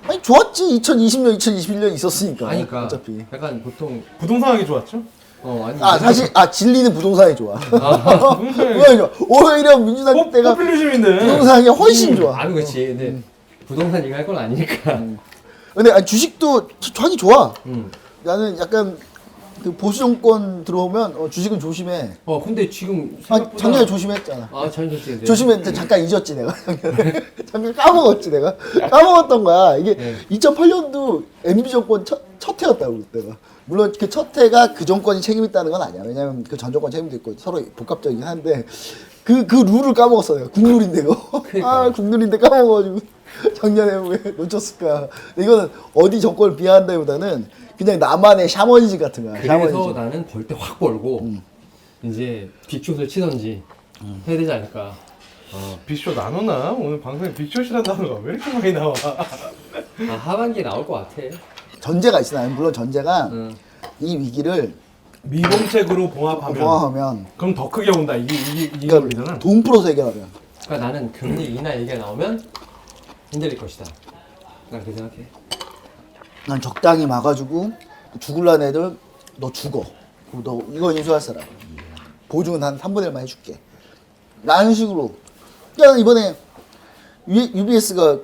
아니 좋았지. 2020년, 2021년 있었으니까.
아니까
어차피.
약간 보통
부동산하기 좋았죠?
아니
사실 진리는 부동산이 좋아.
부동산이
왜 이거? 오히려 민주당 때가
포퓰리즘인데.
부동산이 훨씬 좋아.
아니 그렇지. 근데 부동산 얘기할 건 아니니까.
근데 주식도 하기 좋아. 나는 약간 그 보수 정권 들어오면 주식은 조심해.
근데 지금 생각보다
작년에 조심했잖아.
작년에
조심했는데 잠깐 잊었지 내가. 잠깐 까먹었지 내가. 까먹었던 거야. 이게
네.
2008년도 MB 정권 첫 해였다고 그때가. 물론 그 첫 해가 그 정권이 책임있다는 건 아니야. 왜냐면 그 전 정권 책임도 있고 서로 복합적이긴 한데 그 룰을 까먹었어 내가. 국룰인데 그거.
그러니까.
국룰인데 까먹어가지고 작년에 왜 놓쳤을까. 이거는 어디 정권을 비하한다기보다는 그냥 나만의 샤머니즘 같은 거야.
그래서
샤머니즘.
나는 벌 때 확 벌고 이제 빅숏을 치던지 해야 되지 않을까.
빅쇼 나누나? 오늘 방송에 빅쇼이라는 단어가 왜 이렇게 많이 나와?
하반기에 나올 것 같아.
전제가 있어. 나는 물론 전제가 이 위기를
미공책으로 봉합하면
그럼
더 크게 온다. 이게 논리잖아.
돈 풀어서 해결하면.
그러니까 나는 금리 인하 얘기가 나오면 흔들릴 것이다. 난 그렇게 생각해.
난 적당히 막아주고 죽을라는 애들 너 죽어. 그리고 너 이거 인수할 사람 보증은 한 3분의 1만 해줄게. 라는 식으로. 그러니까 이번에 UBS가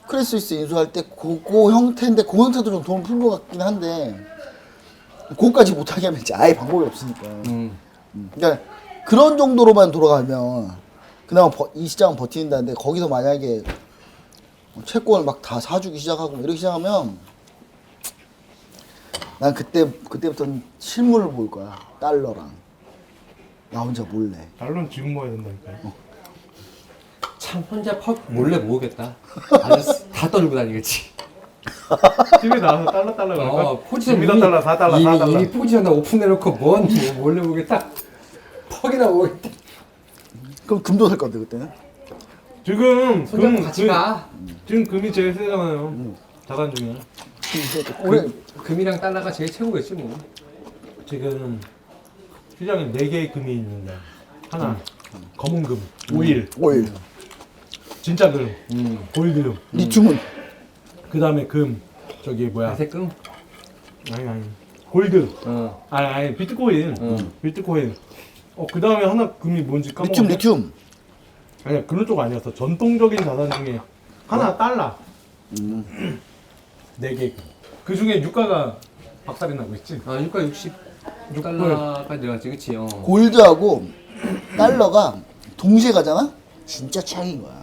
크레스위스 인수할 때 그거 형태인데 그 형태도 좀 돈을 푼 것 같긴 한데 그거까지 못하게 하면 이제 아예 방법이 없으니까. 그러니까 그런 정도로만 돌아가면 그나마 이 시장은 버틴다는데 거기서 만약에 채권을 막 다 사주기 시작하고 이렇게 시작하면 난 그때부터는 실물을 볼 거야. 달러랑 나 혼자 몰래.
달러는 지금 모아야 된다니까요.
참 혼자 몰래 모으겠다. 알았어. 다 떨고 다니겠지.
집에 나와서 달러 그럴까?
포지션
2달러, 4달러, 4달러.
이미 포지션 다 오픈해놓고 뭔 몰래 모으겠다. 퍽이나 모으겠다.
그럼 금도 살 건데 그때는?
지금
손잡고 같이 가.
지금 금이 제일 세잖아요. 자산 중에.
올해
금이랑 달러가 제일 최고겠지 뭐.
지금 시장에 4개의 금이 있는데 하나 검은 금, 오일, 진짜 금, 골드.
리튬은
그 다음에 금, 저기 뭐야?
백색금?
아니 골드.
어.
아니 비트코인. 비트코인. 그 다음에 하나 금이 뭔지 까먹었네.
리튬.
아니야 그런 쪽 아니었어. 전통적인 자산 중에 하나 달러. 4개. 그 중에 유가가 박살이 나고 있지.
아, 유가 60달러까지 들어갔지, 그치?
골드하고 달러가 동시에 가잖아? 진짜 최악인 거야.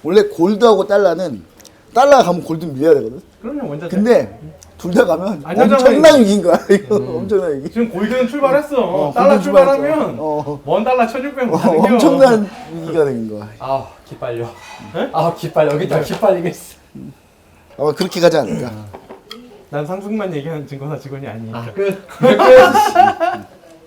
원래 골드하고 달러가 가면 골드는 밀려야 되거든.
그럼요 원자.
근데 둘 다 가면
안전자산이-
엄청난 위기인 거야. 이거 엄청난 위기.
지금 골드는 출발했어. 달러
골드 출발했어.
출발하면 원 달러 1,600원
엄청난 위기가 된 거야.
아, 기빨려.
네?
아, 기빨려. 여기 다 기빨리겠어.
아마 그렇게 가지 않을까.
난 상승만 얘기하는 증권사 직원이 아니니까.
끝. 끝.